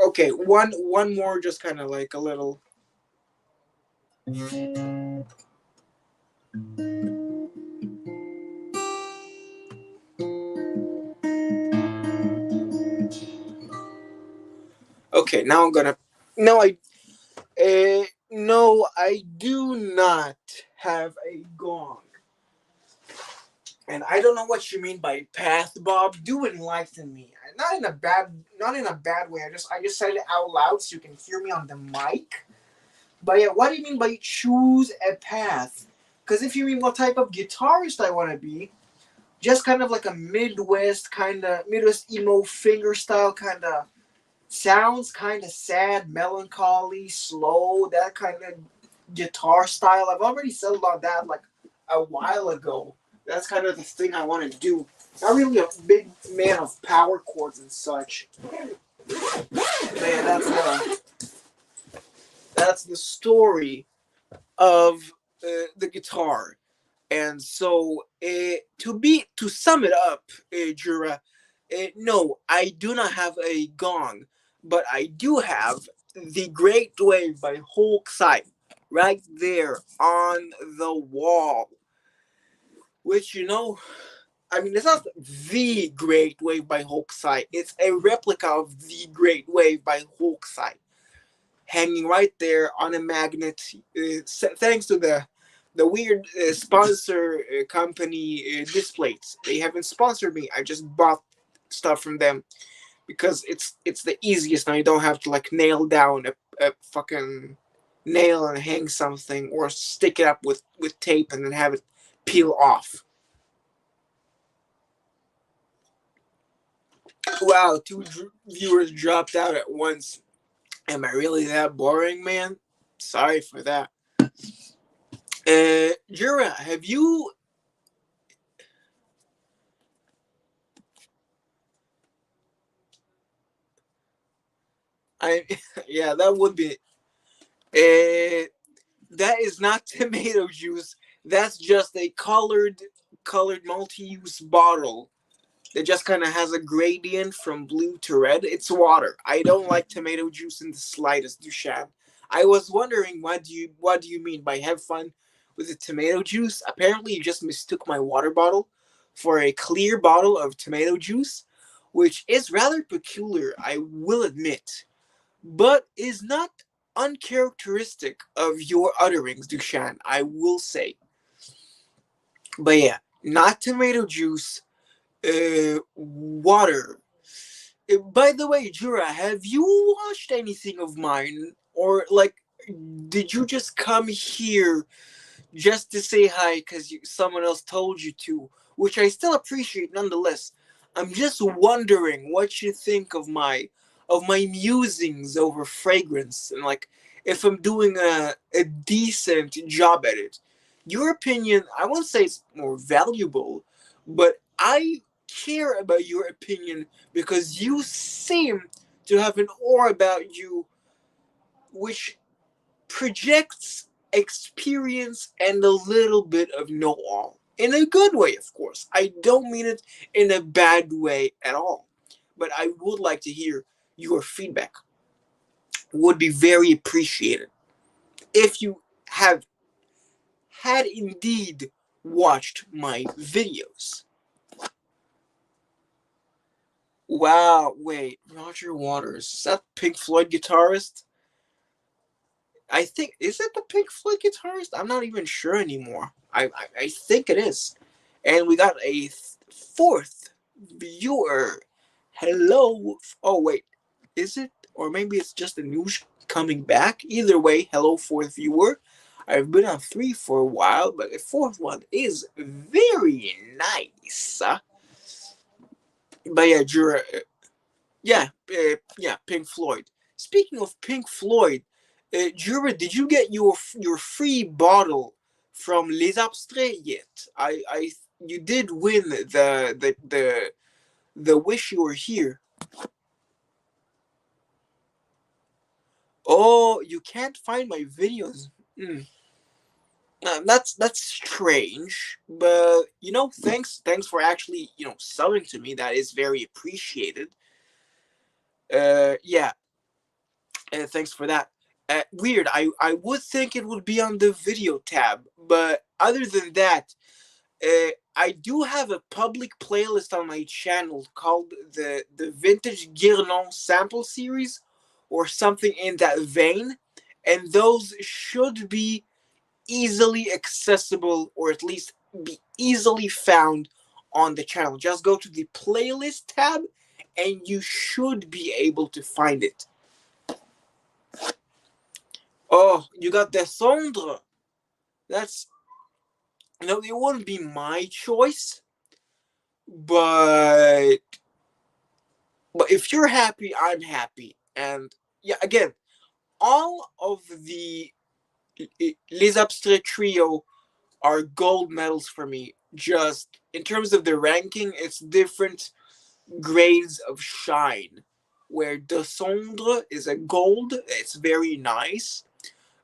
Okay, one more, just kind of like a little. Okay, now I'm gonna. No, no, I do not have a gong, and I don't know what you mean by path, Bob. Do enlighten me. Not in a bad way. I just said it out loud so you can hear me on the mic. But yeah, what do you mean by choose a path? Because if you mean what type of guitarist I want to be, just kind of like a Midwest emo finger style kind of sounds, kind of sad, melancholy, slow, that kind of guitar style. I've already said about that like a while ago. That's kind of the thing I want to do. Not really a big man of power chords and such. Man, that's the story of the guitar. And so, to sum it up, Jura, no, I do not have a gong, but I do have the Great Wave by Holkside right there on the wall. Which, I mean, it's not the Great Wave by Holkside, it's a replica of the Great Wave by Holkside, hanging right there on a magnet. Thanks to the weird sponsor company Displates. They haven't sponsored me. I just bought stuff from them because it's the easiest, and I don't have to like nail down a fucking nail and hang something or stick it up with tape and then have it peel off. Wow, viewers dropped out at once. Am I really that boring, man? Sorry for that. Jura, have you? I yeah, that would be. Uh, that is not tomato juice. That's just a colored multi-use bottle that just kind of has a gradient from blue to red. It's water. I don't like tomato juice in the slightest, Dushan. I was wondering what do you mean by have fun with the tomato juice? Apparently, you just mistook my water bottle for a clear bottle of tomato juice, which is rather peculiar, I will admit, but is not uncharacteristic of your utterings, Dushan, I will say. But yeah, not tomato juice, water. By the way, Jura, have you watched anything of mine? Or, like, did you just come here just to say hi because someone else told you to? Which I still appreciate nonetheless. I'm just wondering what you think of my musings over fragrance, and like if I'm doing a decent job at it. Your opinion, I won't say it's more valuable, but I care about your opinion because you seem to have an aura about you which projects experience and a little bit of know-all. In a good way, of course. I don't mean it in a bad way at all. But I would like to hear your feedback would be very appreciated. If you have had indeed watched my videos. Wow, wait, Roger Waters. Is that Pink Floyd guitarist? I think, is it the Pink Floyd guitarist? I'm not even sure anymore. I think it is. And we got a fourth viewer. Hello. Oh, wait. Is it? Or maybe it's just the news coming back. Either way, hello, fourth viewer. I've been on three for a while, but the fourth one is very nice. But yeah, Jura, yeah, Pink Floyd. Speaking of Pink Floyd, Jura, did you get your free bottle from Les Abstraits yet? You did win the wish you were here. Oh, you can't find my videos. Mm. That's strange, but thanks for actually selling to me. That is very appreciated. Yeah, thanks for that. Weird. I would think it would be on the video tab, but other than that, I do have a public playlist on my channel called the Vintage Guirlon Sample Series, or something in that vein, and those should be easily accessible, or at least be easily found on the channel. Just go to the playlist tab, and you should be able to find it. Oh, you got Descendre. That's it wouldn't be my choice, but if you're happy, I'm happy. And yeah, again, all of the Les Abstraits trio are gold medals for me. Just in terms of the ranking, it's different grades of shine. Where Descendre is a gold, it's very nice,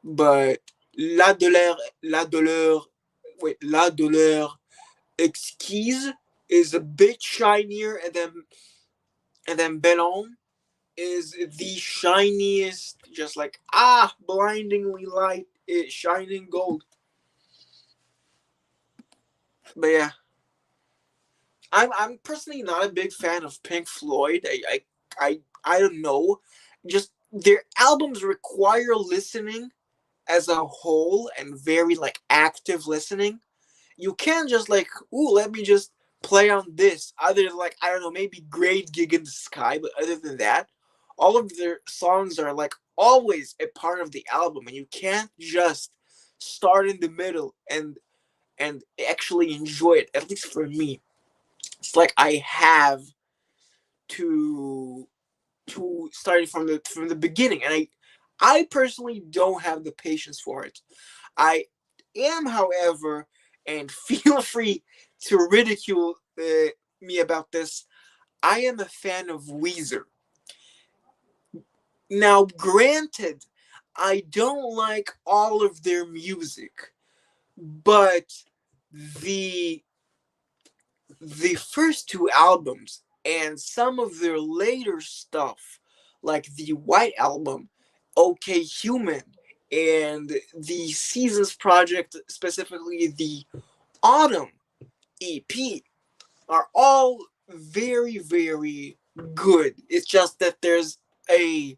but La Douleur Exquise is a bit shinier, and then Bellon is the shiniest, just like blindingly light, shining gold. But yeah, I'm personally not a big fan of Pink Floyd. I don't know, just their albums require listening as a whole, and very like active listening. You can't just like, let me just play on this. Other than like, I don't know, maybe Great Gig in the Sky, but other than that, all of their songs are like always a part of the album, and you can't just start in the middle and actually enjoy it. At least for me, it's like I have to start it from the beginning, and I personally don't have the patience for it. I am, however, and feel free to ridicule me about this, I am a fan of Weezer. Now, granted, I don't like all of their music, but the first two albums and some of their later stuff, like the White Album, OK Human, and the Seasons Project, specifically the Autumn EP, are all very, very good. It's just that there's a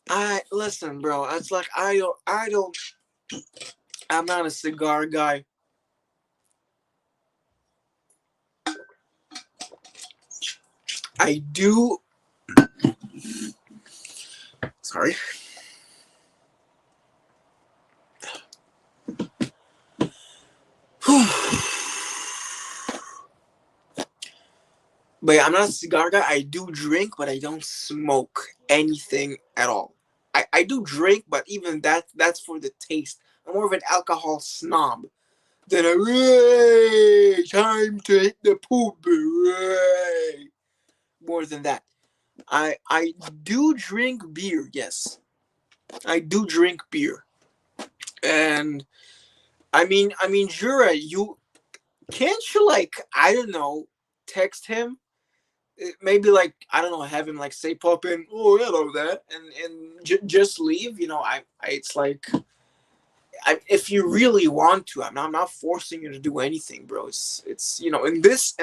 I listen, bro. It's like I'm not a cigar guy. I do. Sorry. But yeah, I'm not a cigar guy. I do drink, but I don't smoke anything at all. I do drink, but even that's for the taste. I'm more of an alcohol snob than a time to hit the poop. More than that. I do drink beer, yes. I do drink beer. And I mean Jura, you can't you, like, I don't know, text him maybe like I don't know, have him like say pop in, oh hello that, and just leave. It's like if you really want to, I'm not forcing you to do anything, bro. It's in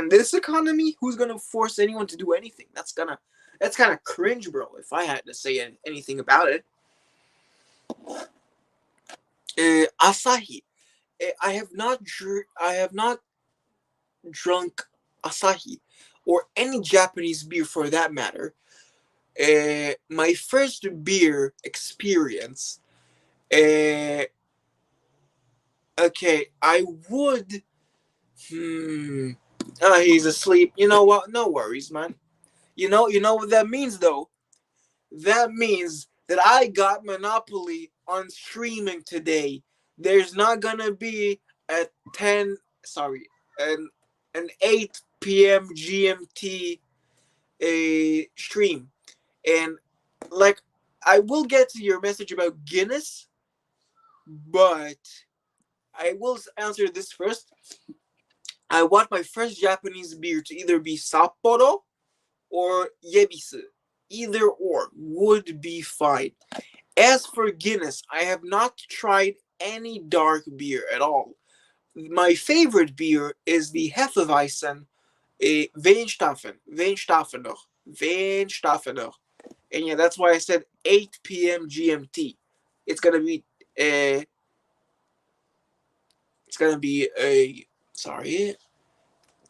this economy, who's gonna force anyone to do anything? That's kind of cringe, bro. If I had to say anything about it, Asahi. I have not drunk Asahi or any Japanese beer for that matter. My first beer experience. Uh, okay, I would. He's asleep. You know what? No worries, man. You know what that means though. That means that I got monopoly on streaming today. There's not gonna be a 10, sorry, an 8 p.m. GMT a stream, and like I will get to your message about Guinness, but I will answer this first. I want my first Japanese beer to either be Sapporo or Yebisu. Either or would be fine. As for Guinness, I have not tried any dark beer at all. My favorite beer is the Hefeweizen Weinstafener. And yeah, that's why I said 8 p.m. GMT. It's gonna be uh, it's gonna be a sorry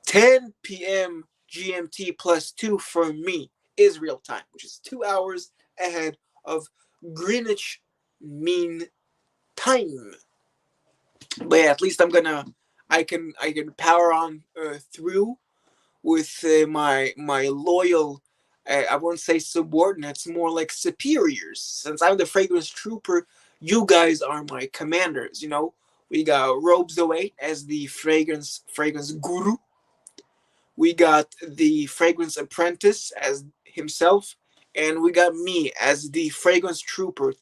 10 p.m. GMT plus 2 for me is real time, which is 2 hours ahead of Greenwich Mean Time. But yeah, at least I can power on through with my loyal. I won't say subordinates, more like superiors. Since I'm the fragrance trooper, you guys are my commanders. We got Robes Away as the fragrance guru. We got the fragrance apprentice as himself, and we got me as the fragrance trooper.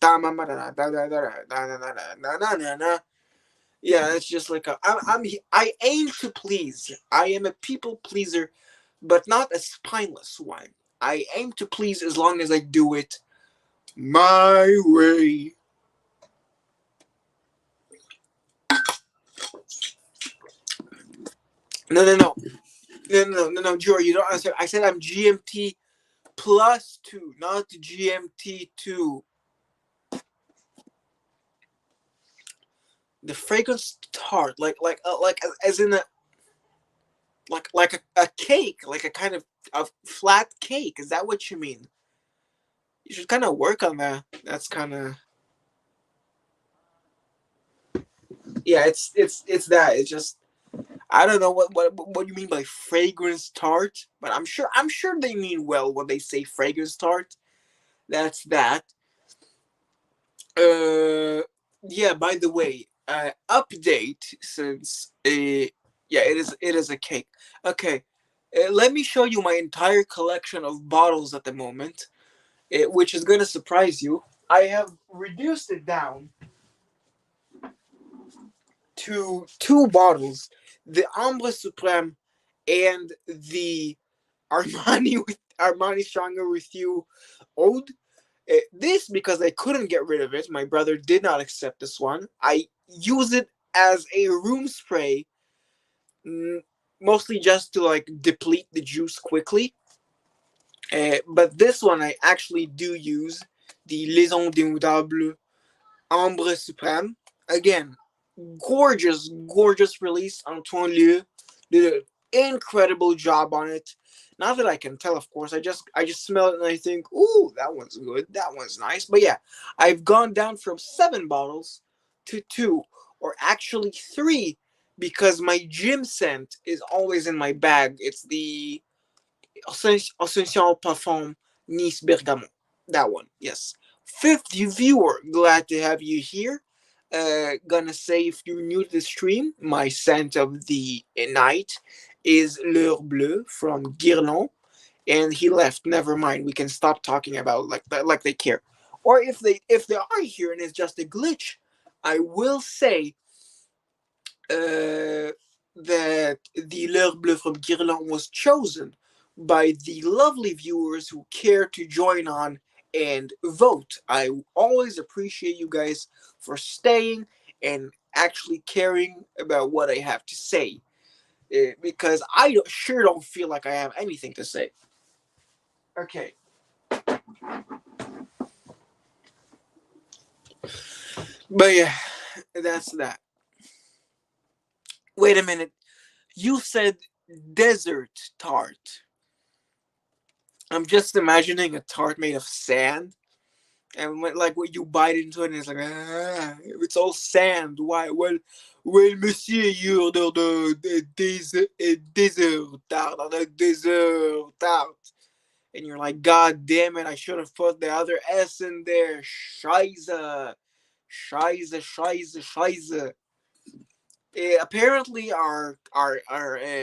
Yeah, it's just like I aim to please. I am a people pleaser, but not a spineless one. I aim to please as long as I do it my way. No, no, no, no, Jory, you don't understand. I said I'm GMT plus 2, not GMT 2. The fragrance tart, like as in a like a cake, like a kind of a flat cake. Is that what you mean? You should kind of work on that. That's kind of yeah. It's that. It's just I don't know what you mean by fragrance tart, but I'm sure they mean well when they say fragrance tart. That's that. Uh, yeah. By the way, update since yeah, it is a cake. Okay, let me show you my entire collection of bottles at the moment, which is gonna surprise you. I have reduced it down to two bottles: the Ambre Supreme and the Armani Stronger with You Ode. This because I couldn't get rid of it. My brother did not accept this one. I use it as a room spray, mm, mostly just to like deplete the juice quickly. But this one I actually do use the Les Indémodables Ambre Supreme. Again, gorgeous, gorgeous release. Antoine Lieu did an incredible job on it. Not that I can tell, of course. I just smell it and I think, ooh, that one's good. That one's nice. But yeah, I've gone down from 7 bottles to two, or actually three, because my gym scent is always in my bag. It's the Ascension Parfum Nice Bergamot. That one, yes. Fifth viewer, glad to have you here. Gonna say if you're new to the stream, my scent of the night is L'Heure Bleue from Guerlain, and he left. Never mind. We can stop talking about like that, like they care. Or if they are here and it's just a glitch, I will say that the L'Heure Bleue from Guerlain was chosen by the lovely viewers who care to join on and vote. I always appreciate you guys for staying and actually caring about what I have to say. Because sure don't feel like I have anything to say. Okay. But yeah, that's that. Wait a minute. You said desert tart. I'm just imagining a tart made of sand. And like what you bite into it, and it's like, it's all sand. Why? Well, monsieur, you're the desert tart, the desert tart. And you're like, God damn it, I should have put the other S in there. Scheiße. Scheiße, scheiße, scheiße. Apparently, our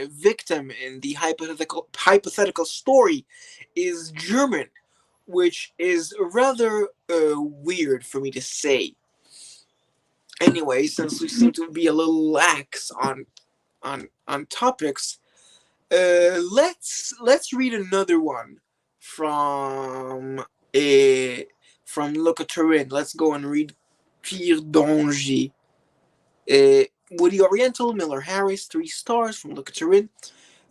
victim in the hypothetical story is German, which is rather weird for me to say. Anyway, since we seem to be a little lax on topics, let's read another one from Le Coterin. Let's go and read Pierre Dongy. Woody Oriental, Miller Harris, 3 stars from Le Coterin.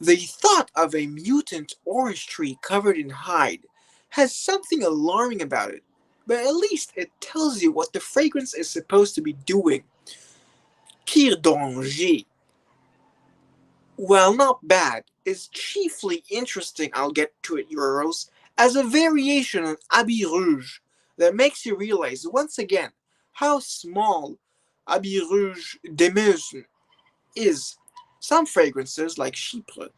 The thought of a mutant orange tree covered in hide has something alarming about it, but at least it tells you what the fragrance is supposed to be doing. Pierre Dongy, while not bad, is chiefly interesting, I'll get to it, Euros, as a variation on Habit Rouge that makes you realize once again how small Habit Rouge de Meuse is. Some fragrances, like Chypre,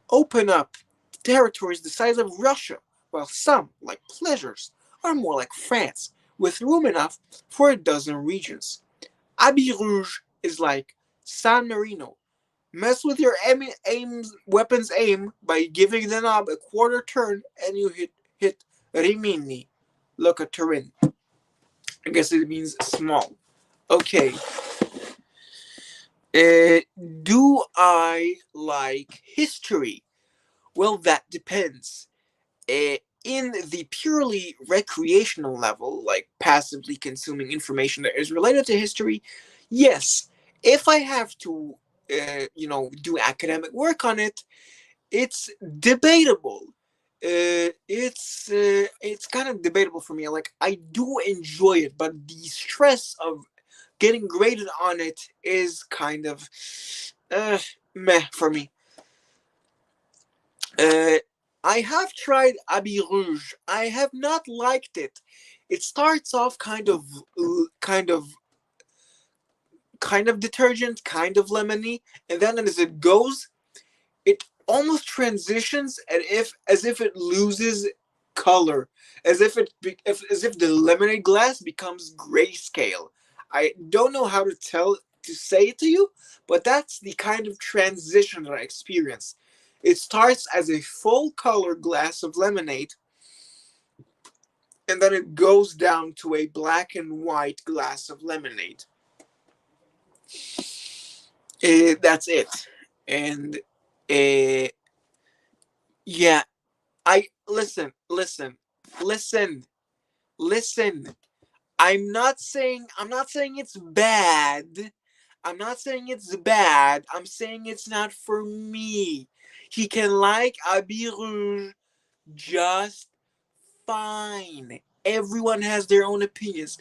open up territories the size of Russia, while some, like Pleasures, are more like France, with room enough for a dozen regions. Habit Rouge is like San Marino. Mess with your weapon's aim by giving the knob a quarter turn and you hit Rimini. Look at Turin. I guess it means small. Okay. Do I like history? Well, that depends. In the purely recreational level, like passively consuming information that is related to history, yes. If I have to, do academic work on it, it's debatable. It's kind of debatable for me. Like I do enjoy it, but the stress of getting graded on it is kind of meh for me. Uh, I have tried Habit Rouge. I have not liked it. It starts off kind of detergent, kind of lemony, and then as it goes, it almost transitions as if it loses color, as if the lemonade glass becomes grayscale. I don't know how to say it to you, but that's the kind of transition that I experience. It starts as a full color glass of lemonade, and then it goes down to a black and white glass of lemonade. That's it. And yeah, I listen. I'm not saying it's bad. I'm saying it's not for me. He can like Habit Rouge just fine. Everyone has their own opinions.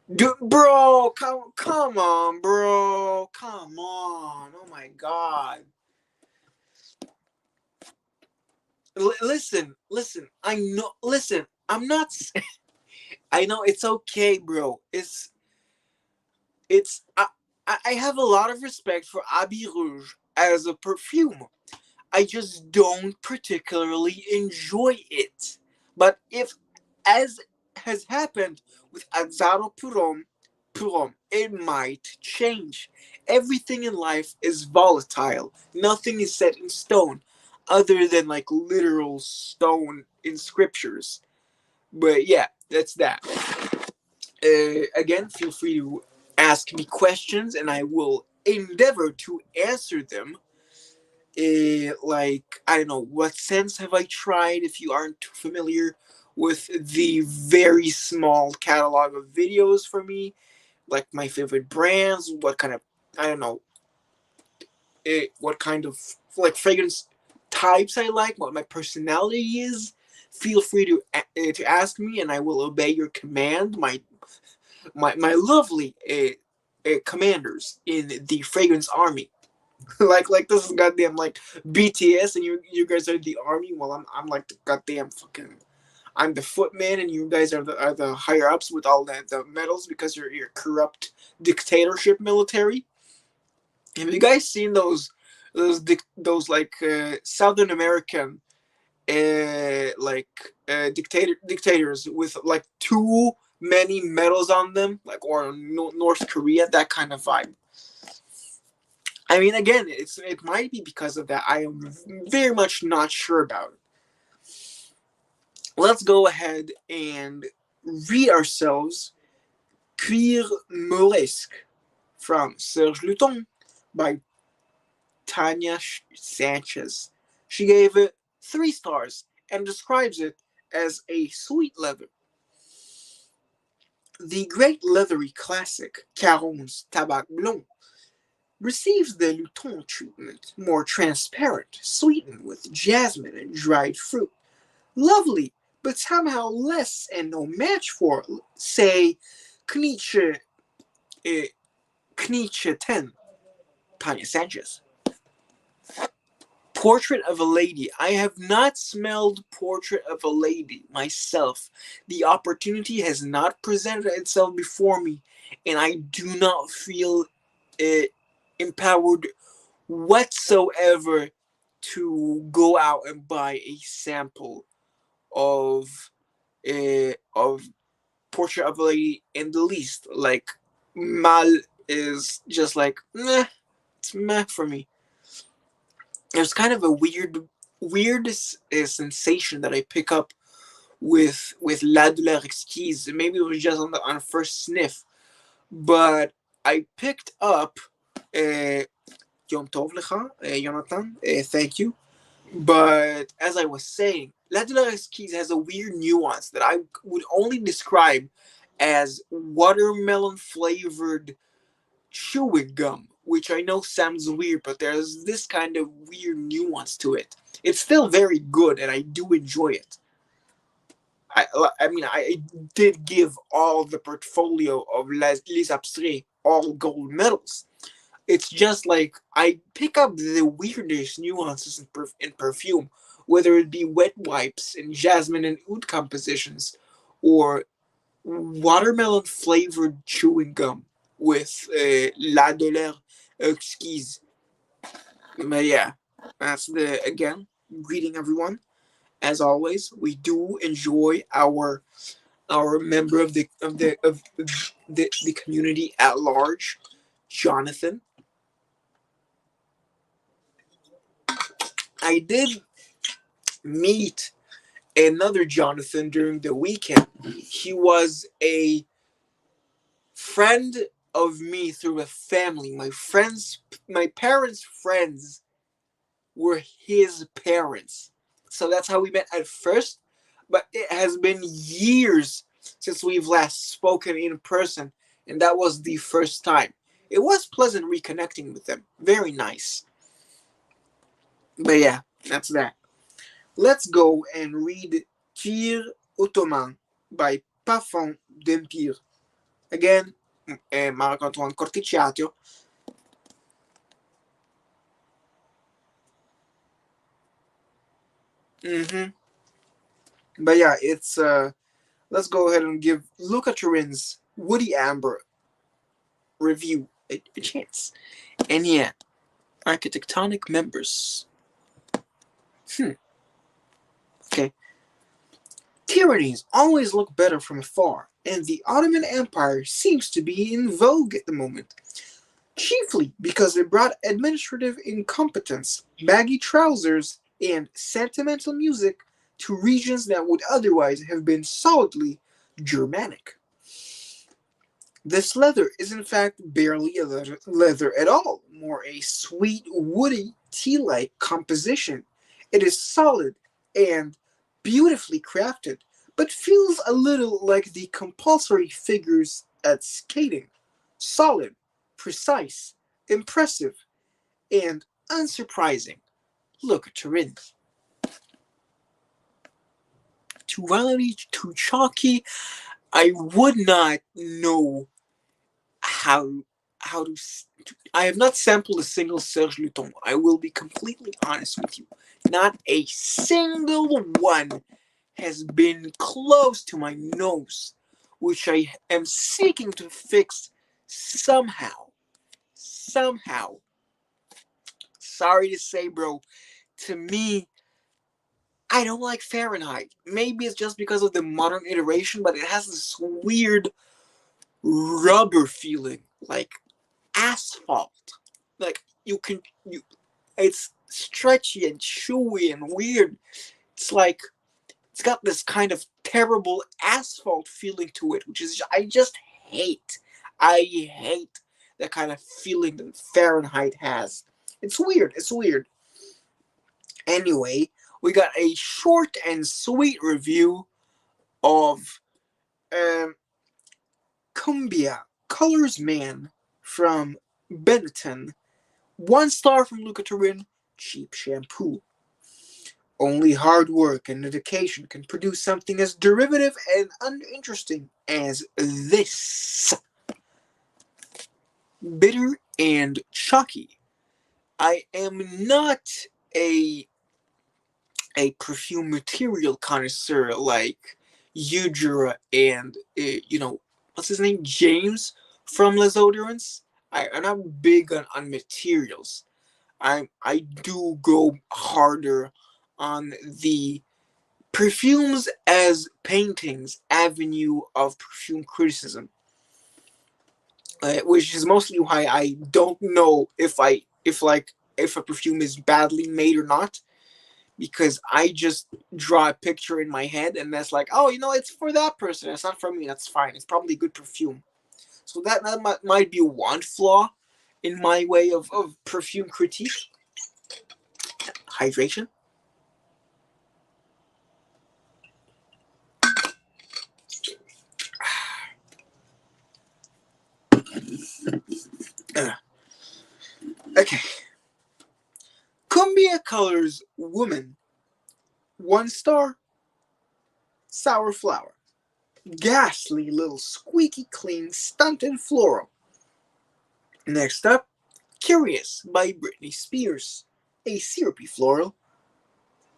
Bro, come on, bro. Come on. Oh my god. Listen. I know. Listen, I'm not. I know it's okay, bro. I have a lot of respect for Habit Rouge as a perfume. I just don't particularly enjoy it. But if, as has happened with Azzaro Purom, it might change. Everything in life is volatile. Nothing is set in stone, other than like literal stone in scriptures. But yeah, that's that. Again, feel free to ask me questions, and I will endeavor to answer them. like, I don't know, what scents have I tried if you aren't too familiar with the very small catalog of videos for me, like my favorite brands, what kind of, I don't know, what kind of like fragrance types I like, what my personality is. Feel free to ask me, and I will obey your command. My lovely commanders in the fragrance army. Like this is goddamn like BTS, and you guys are the army. Well, I'm like the goddamn fucking. I'm the footman, and you guys are the higher ups with all the medals because you're corrupt dictatorship military. Have you guys seen those like Southern American like dictators with like too many medals on them, like, or North Korea, that kind of vibe? I mean, again, it might be because of that. I am very much not sure about it. Let's go ahead and read ourselves Cuir Moresque from Serge Luton by Tanya Sanchez. She gave it 3 stars and describes it as a sweet leather. The great leathery classic Caron's Tabac Blanc receives the Luton treatment, more transparent, sweetened with jasmine and dried fruit. Lovely, but somehow less and no match for, say, Kniche, uh, Kniche 10, Tanya Sanchez. Portrait of a Lady. I have not smelled Portrait of a Lady myself. The opportunity has not presented itself before me, and I do not feel empowered whatsoever to go out and buy a sample of Portrait of a Lady in the least. Like, Mal is just like meh, it's meh for me. There's kind of a weird sensation that I pick up with La Douleur Exquise. Maybe it was just on first sniff, but I picked up Yom Tov Lecha, Jonathan. Thank you. But as I was saying, La Douleur Exquise has a weird nuance that I would only describe as watermelon flavored chewing gum, which I know sounds weird, but there's this kind of weird nuance to it. It's still very good, and I do enjoy it. I mean, I did give all the portfolio of Les Abstraits all gold medals. It's just like I pick up the weirdest nuances in perfume, whether it be wet wipes and jasmine and oud compositions, or watermelon flavored chewing gum with La Douleur Exquise. But yeah, that's the again greeting everyone. As always, we do enjoy our member of the community at large, Jonathan. I did meet another Jonathan during the weekend. He was a friend of me through a family. My parents' friends were his parents. So that's how we met at first. But it has been years since we've last spoken in person, and that was the first time. It was pleasant reconnecting with them. Very nice. But yeah, that's that. Let's go and read Tir Ottoman by Parfum d'Empire. Again, Marc-Antoine Corticciatio. Mm-hmm. But yeah, it's let's go ahead and give Luca Turin's Woody Amber review a chance. And yeah, architectonic members. Okay. Tyrannies always look better from afar, and the Ottoman Empire seems to be in vogue at the moment. Chiefly because it brought administrative incompetence, baggy trousers, and sentimental music to regions that would otherwise have been solidly Germanic. This leather is in fact barely a leather at all, more a sweet, woody, tea-like composition. It is solid and beautifully crafted, but feels a little like the compulsory figures at skating. Solid, precise, impressive, and unsurprising. Look at Turin. Too rowdy, too chalky. I would not know how how to. I have not sampled a single Serge Luton. I will be completely honest with you. Not a single one has been close to my nose, which I am seeking to fix somehow. Somehow. Sorry to say, bro. To me, I don't like Fahrenheit. Maybe it's just because of the modern iteration, but it has this weird rubber feeling, like asphalt. Like it's stretchy and chewy and weird. It's like it's got this kind of terrible asphalt feeling to it, which is I just hate. I hate that kind of feeling that Fahrenheit has. It's weird. It's weird. Anyway, we got a short and sweet review of um, Cumbia Colors Man from Benetton. 1 star from Luca Turin. Cheap shampoo. Only hard work and dedication can produce something as derivative and uninteresting as this. Bitter and chalky. I am not a perfume material connoisseur like Udra and what's his name, James from Les Odorants. I'm not big on materials. I do go harder on the perfumes as paintings avenue of perfume criticism, which is mostly why I don't know if a perfume is badly made or not, because I just draw a picture in my head and that's like, oh, it's for that person, it's not for me, that's fine, it's probably a good perfume. So that might be one flaw in my way of perfume critique. Hydration. Okay. Cumbia Colors Woman. 1 star. Sour flower. Ghastly little squeaky clean stunted floral. Next up, Curious by Britney Spears. A syrupy floral.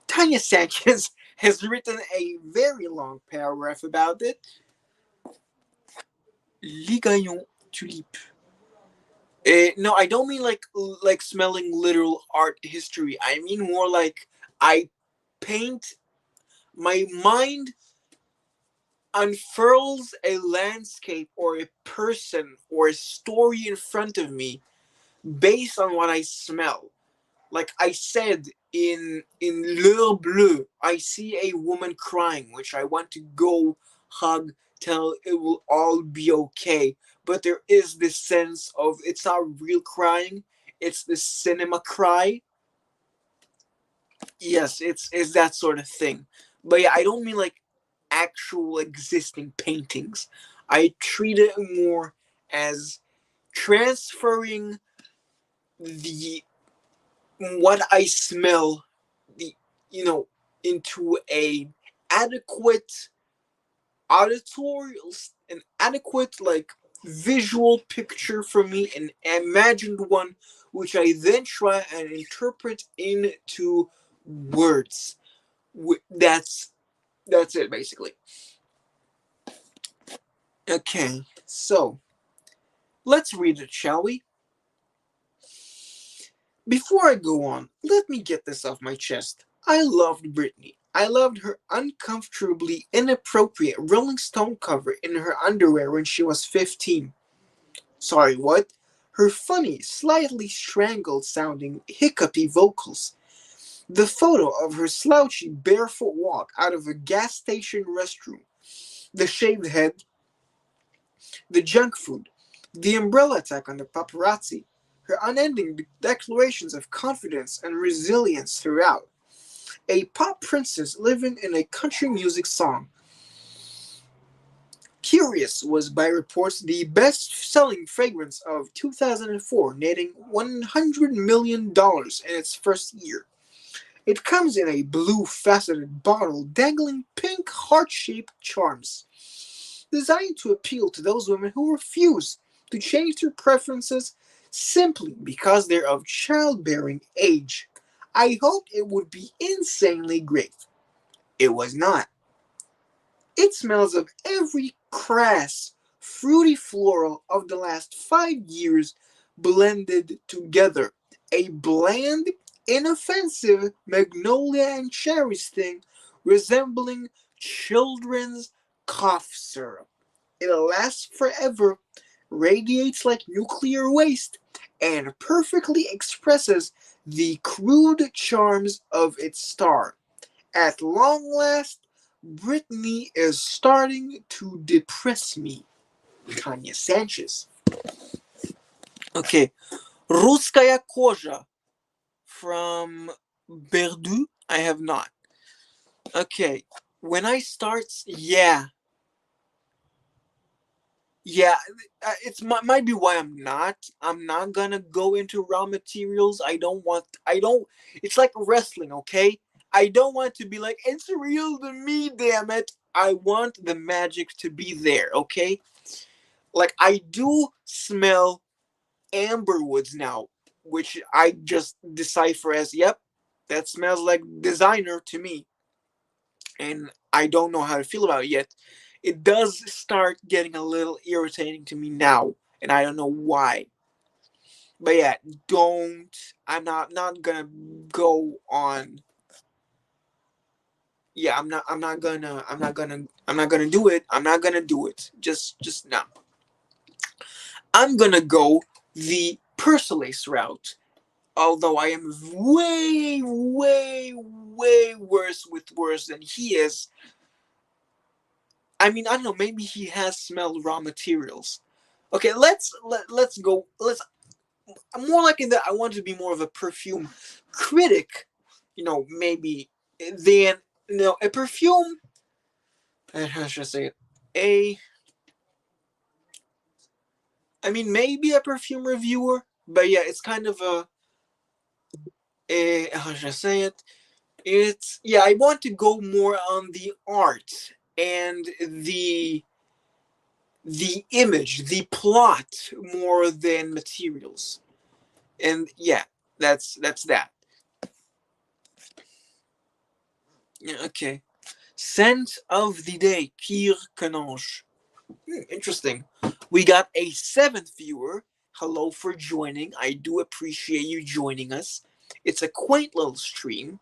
Tanya Sanchez has written a very long paragraph about it. Ligaillon tulipe. No, I don't mean like smelling literal art history. I mean more like I paint my mind unfurls a landscape or a person or a story in front of me based on what I smell. Like I said in L'Heure Bleue, I see a woman crying, which I want to go hug, tell it will all be okay. But there is this sense of it's not real crying; it's the cinema cry. Yes, it's that sort of thing. But yeah, I don't mean like actual existing paintings. I treat it more as transferring the what I smell, the into a adequate auditory, an adequate like visual picture for me, an imagined one, which I then try and interpret into words. That's it basically. Okay, so let's read it, shall we? Before I go on, let me get this off my chest. I loved Britney. I loved her uncomfortably inappropriate Rolling Stone cover in her underwear when she was 15. Sorry, what? Her funny, slightly strangled sounding, hiccupy vocals. The photo of her slouchy, barefoot walk out of a gas station restroom. The shaved head. The junk food, the umbrella attack on the paparazzi, her unending declarations of confidence and resilience throughout. A pop princess living in a country music song. Curious was by reports the best-selling fragrance of 2004, netting $100 million in its first year. It comes in a blue faceted bottle dangling pink heart-shaped charms, designed to appeal to those women who refuse to change their preferences simply because they're of childbearing age. I hoped it would be insanely great. It was not. It smells of every crass, fruity floral of the last 5 years blended together. A bland, inoffensive magnolia and cherry sting resembling children's cough syrup. It lasts forever, radiates like nuclear waste, and perfectly expresses the crude charms of its star. At long last, Britney is starting to depress me. Kanye Sanchez. Okay. Ruskaya Koja from Berdu. I have not. Okay. When I start, yeah. Yeah, it's might be why I'm not. I'm not gonna go into raw materials. I don't want. I don't. It's like wrestling, okay? I don't want to be like it's real to me. Damn it! I want the magic to be there, okay? Like I do smell amber woods now, which I just decipher as yep, that smells like designer to me, and I don't know how to feel about it yet. It does start getting a little irritating to me now, and I don't know why. But yeah, don't. I'm not gonna go on. Yeah, I'm not gonna do it. I'm not gonna do it. Just no. I'm gonna go the Persolace route. Although I am way, way, way worse with words than he is. I mean, I don't know. Maybe he has smelled raw materials. Okay, let's go. Let's. I'm more like in that. I want to be more of a perfume critic. Maybe than a perfume. How should I say it? A. I mean, maybe a perfume reviewer, but yeah, it's kind of a how should I say it? It's yeah. I want to go more on the art and the image, the plot, more than materials. And yeah, that's that. Yeah, okay. Scent of the day, Kir Canonge. Interesting. We got a seventh viewer. Hello for joining. I do appreciate you joining us. It's a quaint little stream,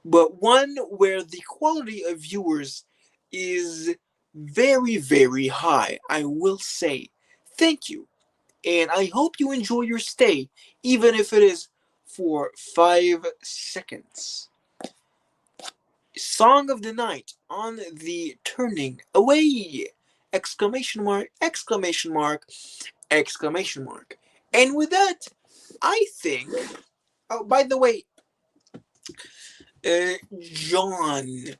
but one where the quality of viewers is very, very high. I will say thank you. And I hope you enjoy your stay, even if it is for 5 seconds. Song of the night on the turning away! Exclamation mark, exclamation mark, exclamation mark. And with that, I think. Oh, by the way, John.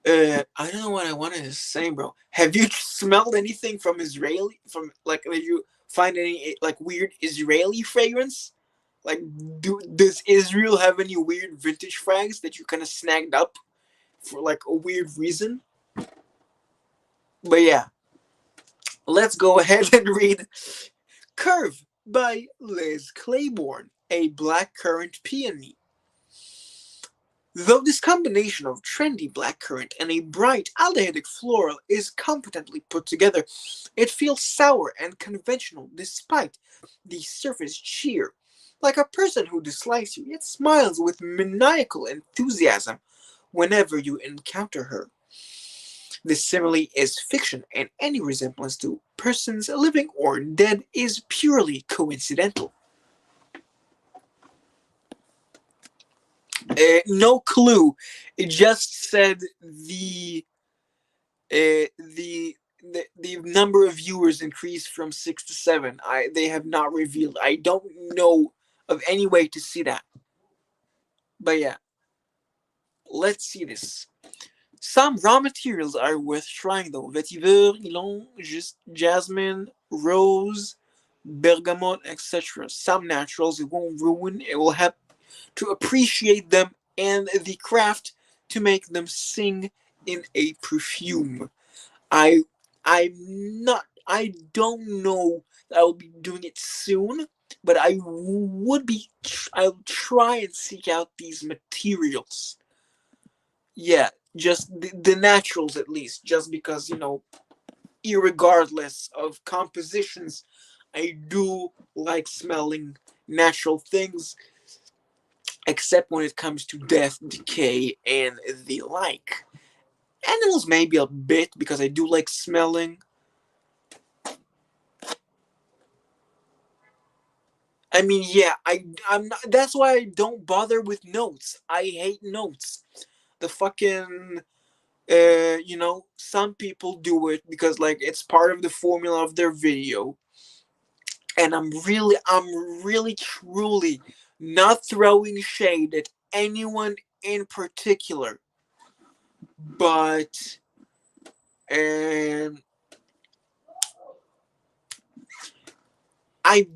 I don't know what I wanted to say, bro. Have you smelled anything from Israeli? From like, did you find any like weird Israeli fragrance? Like, does Israel have any weird vintage frags that you kind of snagged up for like a weird reason? But yeah, let's go ahead and read "Curve" by Liz Claiborne, a blackcurrant peony. Though this combination of trendy blackcurrant and a bright aldehydic floral is competently put together, it feels sour and conventional despite the surface cheer, like a person who dislikes you yet smiles with maniacal enthusiasm whenever you encounter her. This simile is fiction, and any resemblance to persons living or dead is purely coincidental. No clue. It just said the the number of viewers increased from 6 to 7. They have not revealed. I don't know of any way to see that. But yeah, let's see this. Some raw materials are worth trying though. Vetiver, ylang, jasmine, rose, bergamot, etc. Some naturals it won't ruin. It will help to appreciate them and the craft to make them sing in a perfume. I I'm not. I don't know that I will be doing it soon, but I would be. I'll try and seek out these materials. Yeah, just the naturals at least. Just because irregardless of compositions, I do like smelling natural things, except when it comes to death, decay, and the like. Animals maybe a bit because I do like smelling. I mean, yeah, I'm not, that's why I don't bother with notes. I hate notes. The fucking some people do it because like it's part of the formula of their video, and I'm really truly not throwing shade at anyone in particular, but um I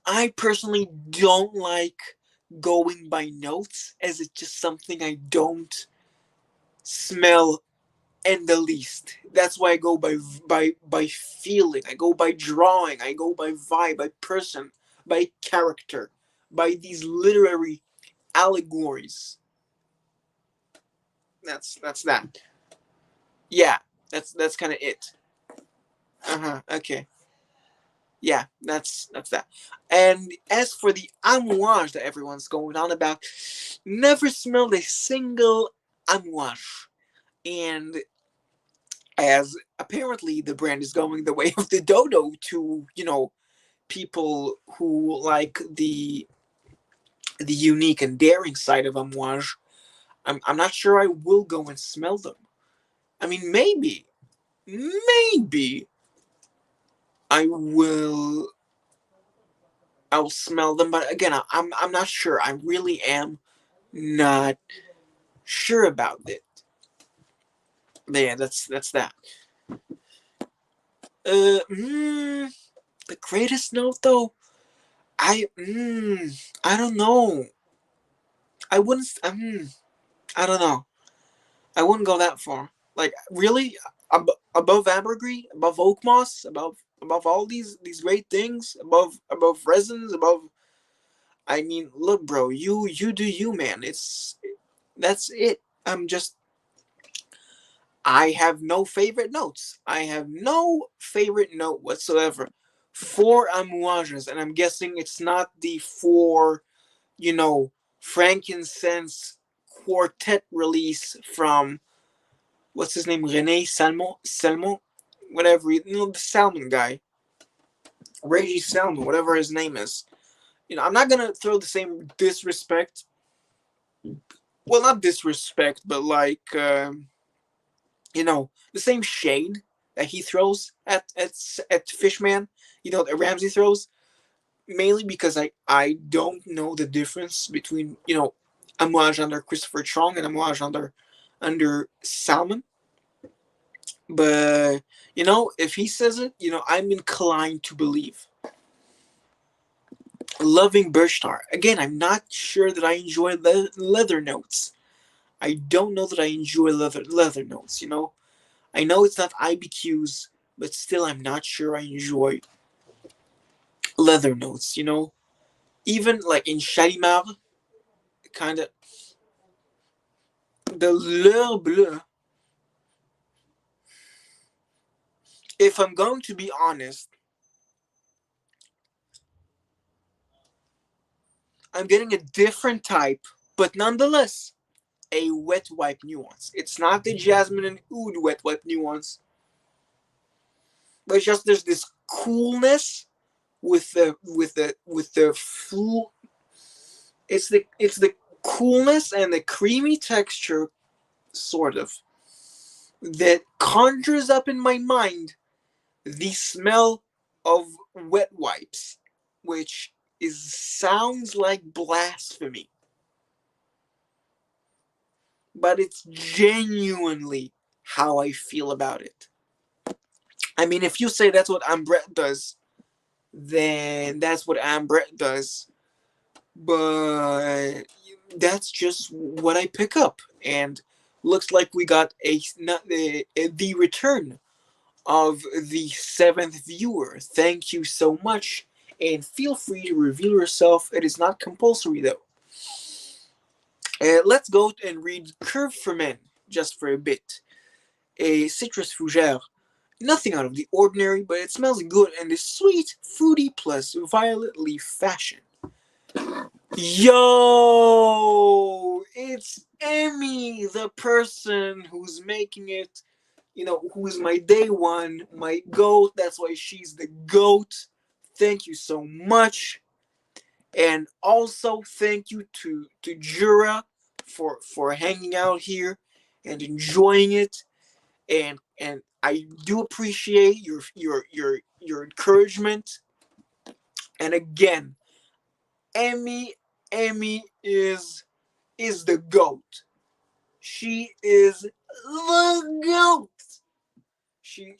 I personally don't like going by notes as it's just something I don't smell in the least. That's why I go by feeling. I go by drawing. I go by vibe, by person, by character, by these literary allegories. That's that. Yeah, that's kind of it. Okay. Yeah, that's that. And as for the amouage that everyone's going on about, never smelled a single amouage. And as apparently the brand is going the way of the dodo to people who like the unique and daring side of amouage. I'm not sure I will go and smell them. I mean, maybe I will smell them, but again, I'm not sure. I really am not sure about it. But yeah, that's that. The greatest note though, I don't know. I wouldn't. I don't know. I wouldn't go that far. Like really, above ambergris, above oak moss, above all these great things, above resins, above. I mean, look, bro, you do you, man. That's it. I have no favorite notes. I have no favorite note whatsoever for amouages, and I'm guessing it's not the four, you know, frankincense quartet release from what's his name, Rene Salmon, whatever, the Salmon guy, Reggie Salmon, whatever his name is. I'm not gonna throw the same disrespect. Well, not disrespect, but like the same shade that he throws at Fishman. That Ramsey throws, mainly because I don't know the difference between Amouage under Christopher Chong and Amouage under Salmon. But if he says it, I'm inclined to believe. Loving birch tar. Again, I'm not sure that I enjoy leather notes. I don't know that I enjoy leather notes. I know it's not IBQs, but still, I'm not sure I enjoy leather notes. Even like in Chalimar, kind of the L'Heure Bleu. If I'm going to be honest, I'm getting a different type, but nonetheless, a wet wipe nuance. It's not the jasmine and oud wet wipe nuance, but it's just there's this coolness with the full. It's the coolness and the creamy texture, sort of, that conjures up in my mind the smell of wet wipes, which sounds like blasphemy, but it's genuinely how I feel about it. I mean, if you say that's what Ambrette does, then that's what Ambrette does. But that's just what I pick up, and looks like we got the return of the seventh viewer. Thank you so much, and feel free to reveal yourself. It is not compulsory though. Let's go and read Curve for Men just for a bit. A citrus fougere. Nothing out of the ordinary, but it smells good and is sweet, fruity plus violet leaf fashion. Yo, it's Emmy, the person who's making it, who is my day one, my goat. That's why she's the goat. Thank you so much. And also thank you to Jura for hanging out here and enjoying it. And I do appreciate your encouragement. And again, Emmy Emmy is the goat. She is the goat. She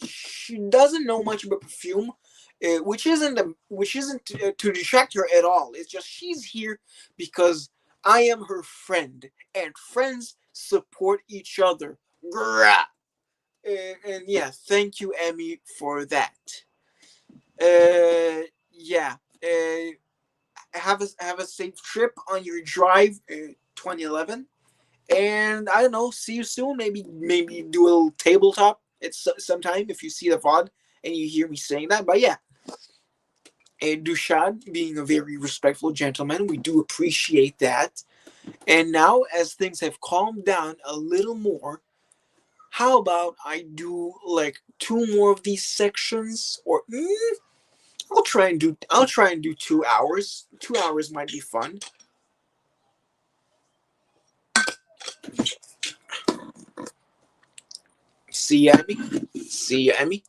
doesn't know much about perfume, which isn't to detract her at all. It's just she's here because I am her friend, and friends support each other. Grah. And yeah, thank you, Emmy, for that. Yeah. Have a safe trip on your drive, 2011. And I don't know, see you soon. Maybe do a little tabletop. It's sometime if you see the VOD and you hear me saying that. But yeah, and Dushad being a very respectful gentleman, we do appreciate that. And now, as things have calmed down a little more, how about I do like two more of these sections, or I'll try and do 2 hours. 2 hours might be fun. See ya, Emmy. See ya, Emmy.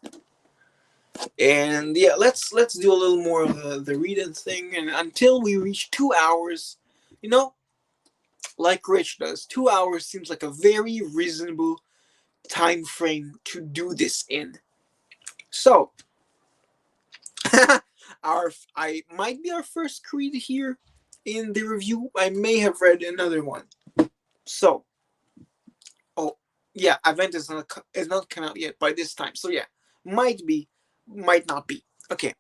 And yeah, let's do a little more of the reading thing, and until we reach 2 hours, you know, like Rich does, 2 hours seems like a very reasonable time frame to do this in. So, I might be our first creed here in the review. I may have read another one. So, oh yeah, Event is not come out yet by this time. So yeah, might be, might not be. Okay.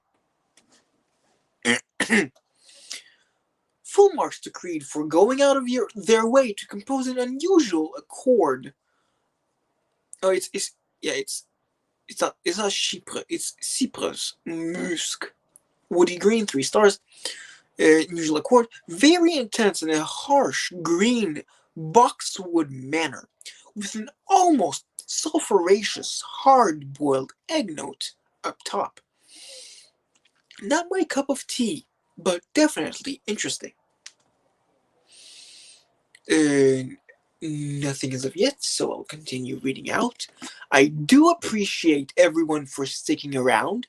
Full marks to Creed for going out of their way to compose an unusual accord. Oh, it's yeah, it's not chypre, it's cypress, musk, woody green, 3 stars. Unusual accord, very intense in a harsh green boxwood manner, with an almost sulphurous hard-boiled egg note up top. Not my cup of tea, but definitely interesting. Nothing as of yet, so I'll continue reading out. I do appreciate everyone for sticking around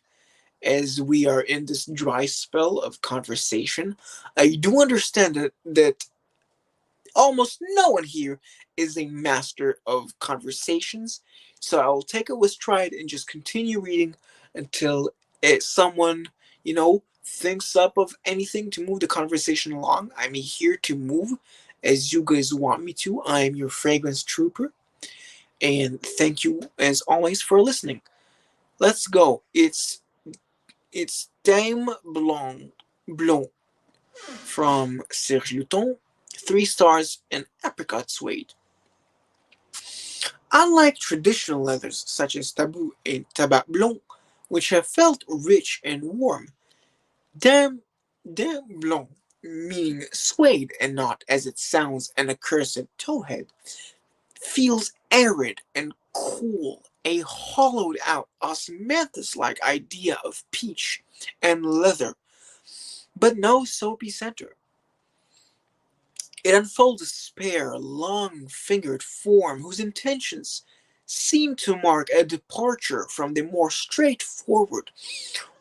as we are in this dry spell of conversation. I do understand that almost no one here is a master of conversations, so I'll take it with stride and just continue reading until someone, thinks up of anything to move the conversation along. I'm here to move as you guys want me to. I'm your fragrance trooper, and thank you as always for listening. Let's go. It's Dame Blanc from Serge Luton, 3 stars and apricot suede. Unlike traditional leathers such as Tabou and Tabac Blanc, which have felt rich and warm, Dame Blanc, meaning suede and not, as it sounds, an accursed towhead, feels arid and cool, a hollowed out osmanthus-like idea of peach and leather, but no soapy center. It unfolds a spare, long-fingered form whose intentions seem to mark a departure from the more straightforward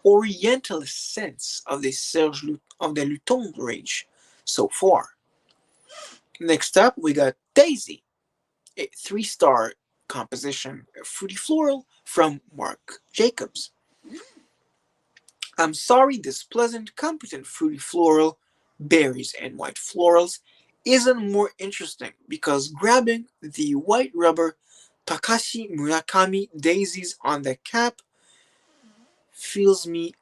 Orientalist sense of the Luton range so far. Next up, we got Daisy, a 3-star composition, fruity floral from Marc Jacobs. I'm sorry, this pleasant, competent fruity floral, berries and white florals isn't more interesting because grabbing the white rubber Takashi Murakami daisies on the cap fills me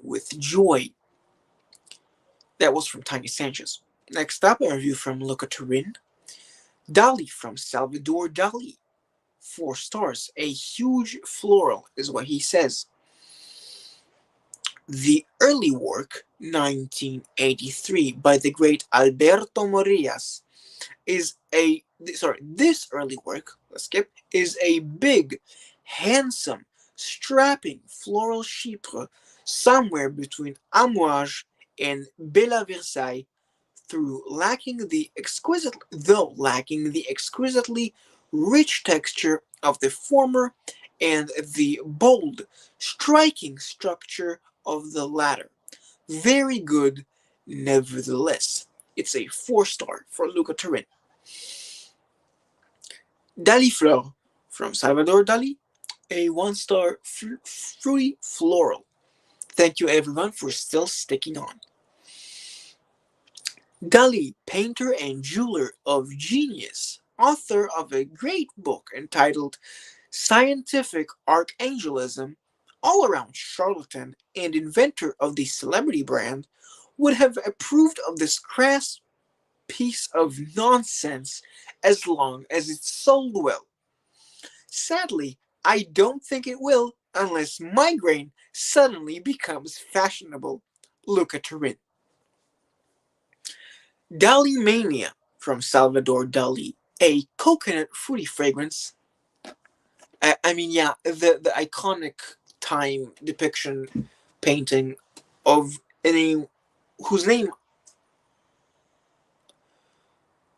with joy. That was from Tiny Sanchez. Next up, a review from Luca Turin. Dali from Salvador Dali. 4 stars. A huge floral is what he says. The early work, 1983, by the great Alberto Morillas, this early work, let's skip, is a big, handsome, strapping floral chypre somewhere between Amouage and Bella Versailles, though lacking the exquisitely rich texture of the former and the bold, striking structure of the latter. Very good, nevertheless. It's a 4-star for Luca Turin. Dali Fleur from Salvador Dali, a 1-star fruity floral. Thank you everyone for still sticking on. Dali, painter and jeweler of genius, author of a great book entitled Scientific Archangelism, all-around charlatan and inventor of the celebrity brand, would have approved of this crass piece of nonsense as long as it sold well. Sadly, I don't think it will unless migraine suddenly becomes fashionable. Look at Turin. Dali Mania from Salvador Dali, a coconut fruity fragrance. The iconic time depiction painting of a whose name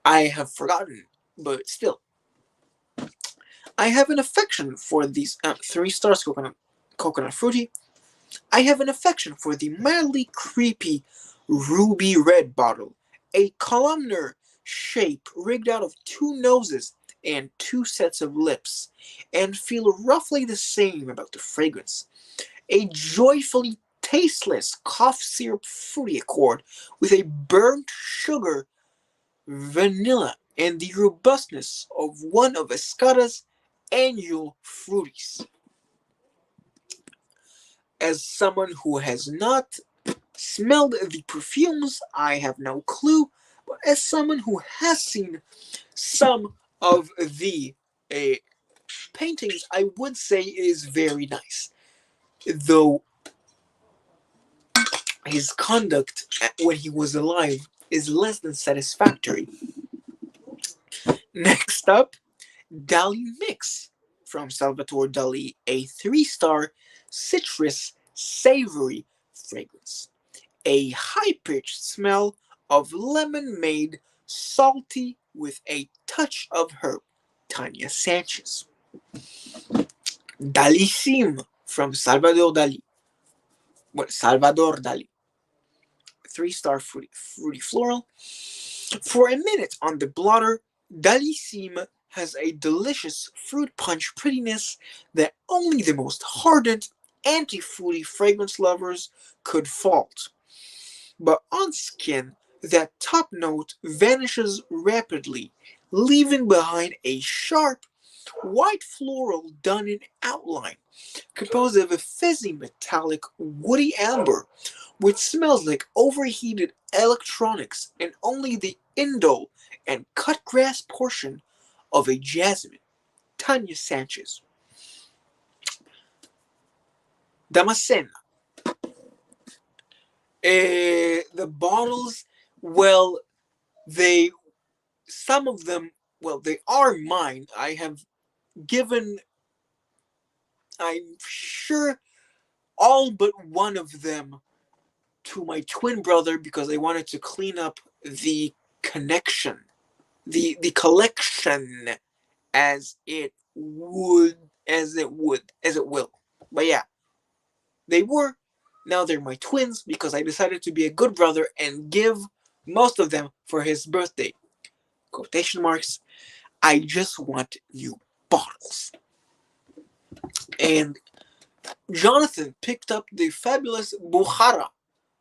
I have forgotten, but still. I have an affection for these 3 stars coconut fruity. I have an affection for the mildly creepy ruby red bottle, a columnar shape rigged out of 2 noses and 2 sets of lips, and feel roughly the same about the fragrance. A joyfully tasteless cough syrup fruity accord with a burnt sugar vanilla and the robustness of one of Escada's annual fruities. As someone who has not smelled the perfumes, I have no clue, but as someone who has seen some of the paintings, I would say it is very nice. Though his conduct when he was alive is less than satisfactory. Next up, Dali Mix from Salvatore Dali, a 3-star citrus savory fragrance. A high-pitched smell of lemon made salty with a touch of herb. Tanya Sanchez. Dalicim from Salvador Dali. Salvador Dali. 3-star fruity floral. For a minute on the blotter, Dalicim has a delicious fruit punch prettiness that only the most hardened anti-fruity fragrance lovers could fault. But on skin, that top note vanishes rapidly, leaving behind a sharp, white floral done in outline, composed of a fizzy metallic woody amber, which smells like overheated electronics and only the indole and cut grass portion of a jasmine. Tanya Sanchez. Damascena. The bottles, well, some of them, they are mine. I have given, I'm sure, all but one of them to my twin brother because I wanted to clean up the connection, the collection as it would as it will. But yeah, they were. Now they're my twins because I decided to be a good brother and give most of them for his birthday. Quotation marks. I just want new bottles. And Jonathan picked up the fabulous Bukhara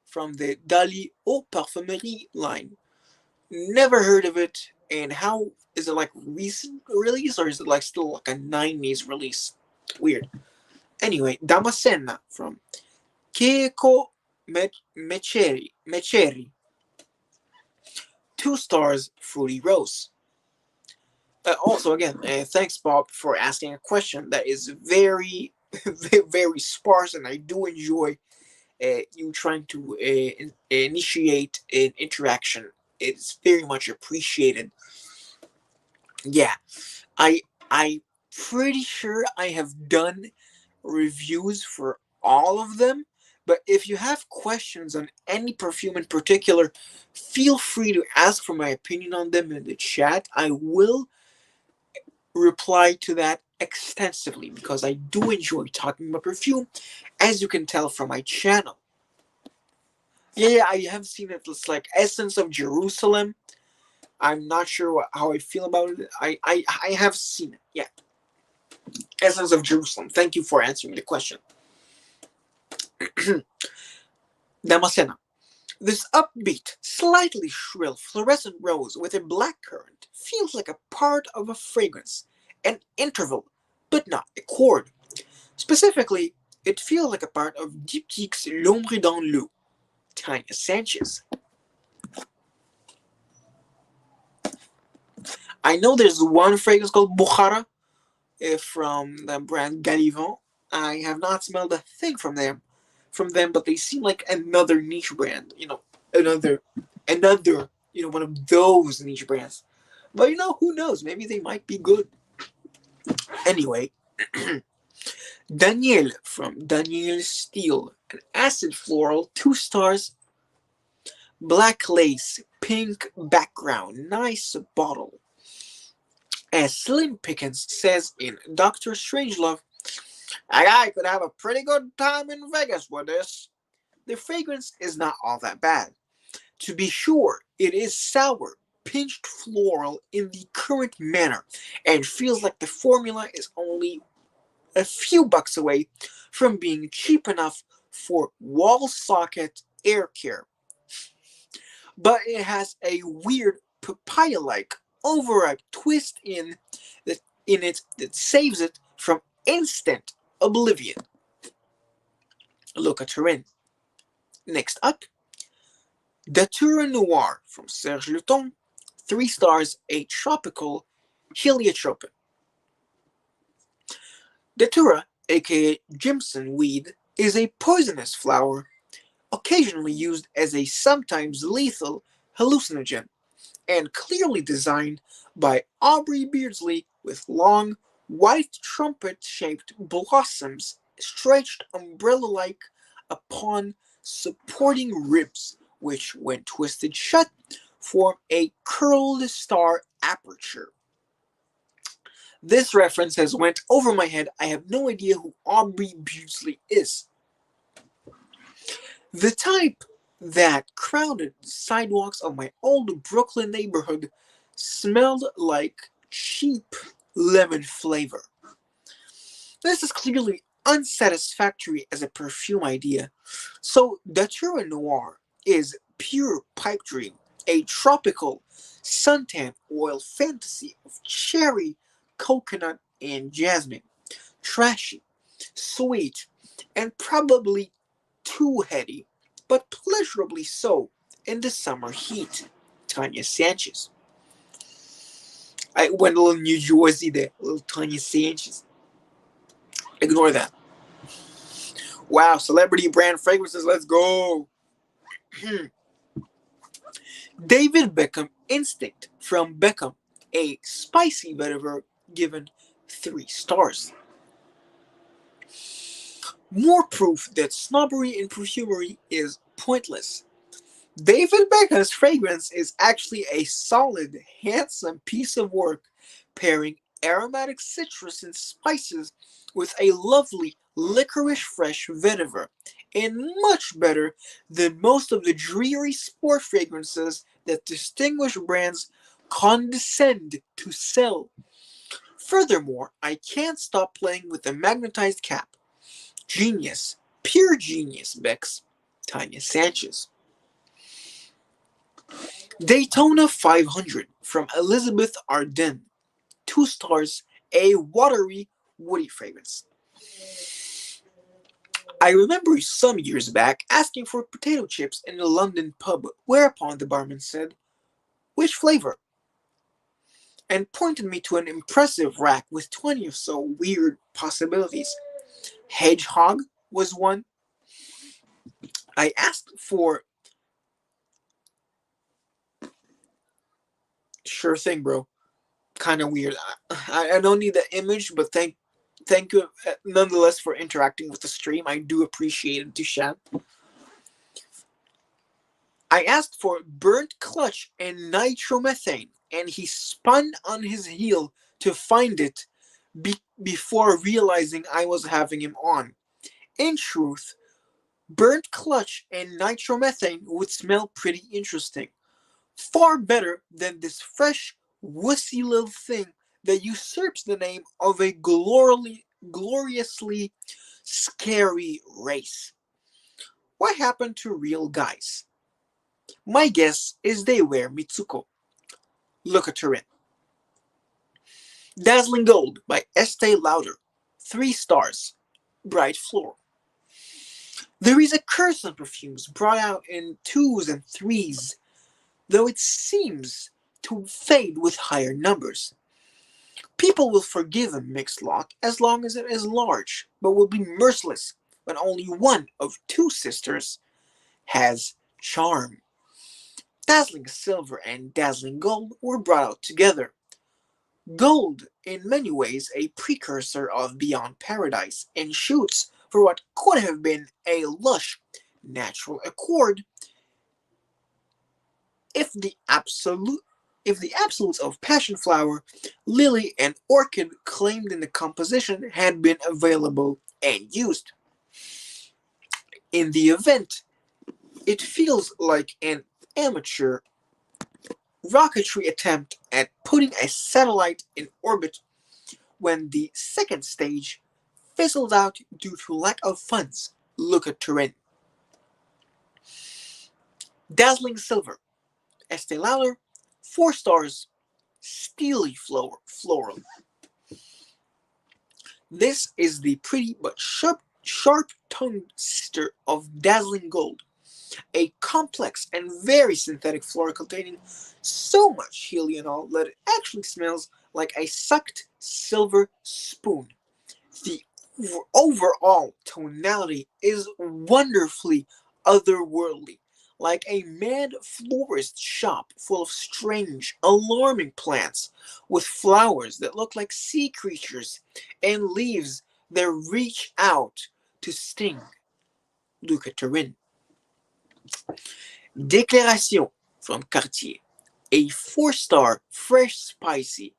from the Dali Eau Parfumerie line. Never heard of it. And how is it, like recent release, or is it like still like a 90s release? Weird. Anyway, Damascena from Keiko Mecheri. 2 stars, Fruity Rose. Also, again, thanks, Bob, for asking a question that is very, very sparse, and I do enjoy you trying to initiate an interaction. It's very much appreciated. Yeah, I I pretty sure I have done reviews for all of them. But if you have questions on any perfume in particular, feel free to ask for my opinion on them in the chat. I will reply to that extensively because I do enjoy talking about perfume, as you can tell from my channel. Yeah, I have seen it. It's like Essence of Jerusalem. I'm not sure how I feel about it. I have seen it. Yeah, Essence of Jerusalem. Thank you for answering the question. Damascena. This upbeat, slightly shrill fluorescent rose with a black currant feels like a part of a fragrance, an interval, but not a chord. Specifically, it feels like a part of Diptyque's L'ombre dans l'eau, Tanya Sanchez. I know there's one fragrance called Bukhara from the brand Galivan. I have not smelled a thing from them, but they seem like another niche brand. Another, one of those niche brands. But who knows? Maybe they might be good. Anyway, Danielle from Danielle Steele, an acid floral, 2 stars, black lace, pink background, nice bottle. As Slim Pickens says in Doctor Strangelove, a guy could have a pretty good time in Vegas with this. The fragrance is not all that bad. To be sure, it is sour, pinched floral in the current manner, and feels like the formula is only a few bucks away from being cheap enough for wall socket air care. But it has a weird papaya-like overripe twist in it that saves it from instant oblivion. Look at her in. Next up, Datura Noir from Serge Luton, 3 stars, a tropical heliotrope. Datura, aka Jimson weed, is a poisonous flower, occasionally used as a sometimes lethal hallucinogen, and clearly designed by Aubrey Beardsley with long, white trumpet-shaped blossoms stretched umbrella-like upon supporting ribs, which, when twisted shut, form a curled star aperture. This reference has went over my head. I have no idea who Aubrey Beardsley is. The type that crowded sidewalks of my old Brooklyn neighborhood smelled like cheap lemon flavor. This is clearly unsatisfactory as a perfume idea, so Datura Noir is pure pipe dream, a tropical suntan oil fantasy of cherry, coconut, and jasmine. Trashy, sweet, and probably too heady, but pleasurably so in the summer heat. Tanya Sanchez. I went a little New Jersey there, a little Tanya Sanchez. Ignore that. Wow, celebrity brand fragrances, let's go. David Beckham Instinct from Beckham, a spicy vetiver given 3 stars. More proof that snobbery in perfumery is pointless. David Beckham's fragrance is actually a solid, handsome piece of work, pairing aromatic citrus and spices with a lovely licorice fresh vetiver, and much better than most of the dreary sport fragrances that distinguished brands condescend to sell. Furthermore, I can't stop playing with the magnetized cap. Genius. Pure genius, Bex. Tanya Sanchez. Daytona 500 from Elizabeth Arden. 2 stars, a watery, woody fragrance. I remember some years back asking for potato chips in a London pub, whereupon the barman said, "Which flavor?" and pointed me to an impressive rack with 20 or so weird possibilities. Hedgehog was one. I asked for sure thing, bro. Kind of weird. I don't need the image, but thank you nonetheless for interacting with the stream. I do appreciate it, Dushan. I asked for burnt clutch and nitromethane, and he spun on his heel to find it before realizing I was having him on. In truth, burnt clutch and nitromethane would smell pretty interesting. Far better than this fresh, wussy little thing that usurps the name of a gloriously scary race. What happened to real guys? My guess is they wear Mitsuko. Look at her in. Dazzling Gold by Estee Lauder. 3 stars. Bright floral. There is a curse on perfumes brought out in 2s and 3s, though it seems to fade with higher numbers. People will forgive a mixed lot as long as it is large, but will be merciless when only one of 2 sisters has charm. Dazzling Silver and Dazzling Gold were brought out together. Gold, in many ways a precursor of Beyond Paradise, and shoots for what could have been a lush, natural accord if the absolutes of passion flower, lily, and orchid claimed in the composition had been available and used. In the event, it feels like an amateur rocketry attempt at putting a satellite in orbit when the second stage fizzled out due to lack of funds. Look at Turin. Dazzling Silver. Estee Lauder. 4 stars. Steely floral. This is the pretty but sharp-tongued sister of Dazzling Gold, a complex and very synthetic floral containing so much helianol that it actually smells like a sucked silver spoon. The overall tonality is wonderfully otherworldly, like a mad florist shop full of strange, alarming plants with flowers that look like sea creatures and leaves that reach out to sting. Look at Turin. Déclaration from Cartier. A 4-star, fresh, spicy.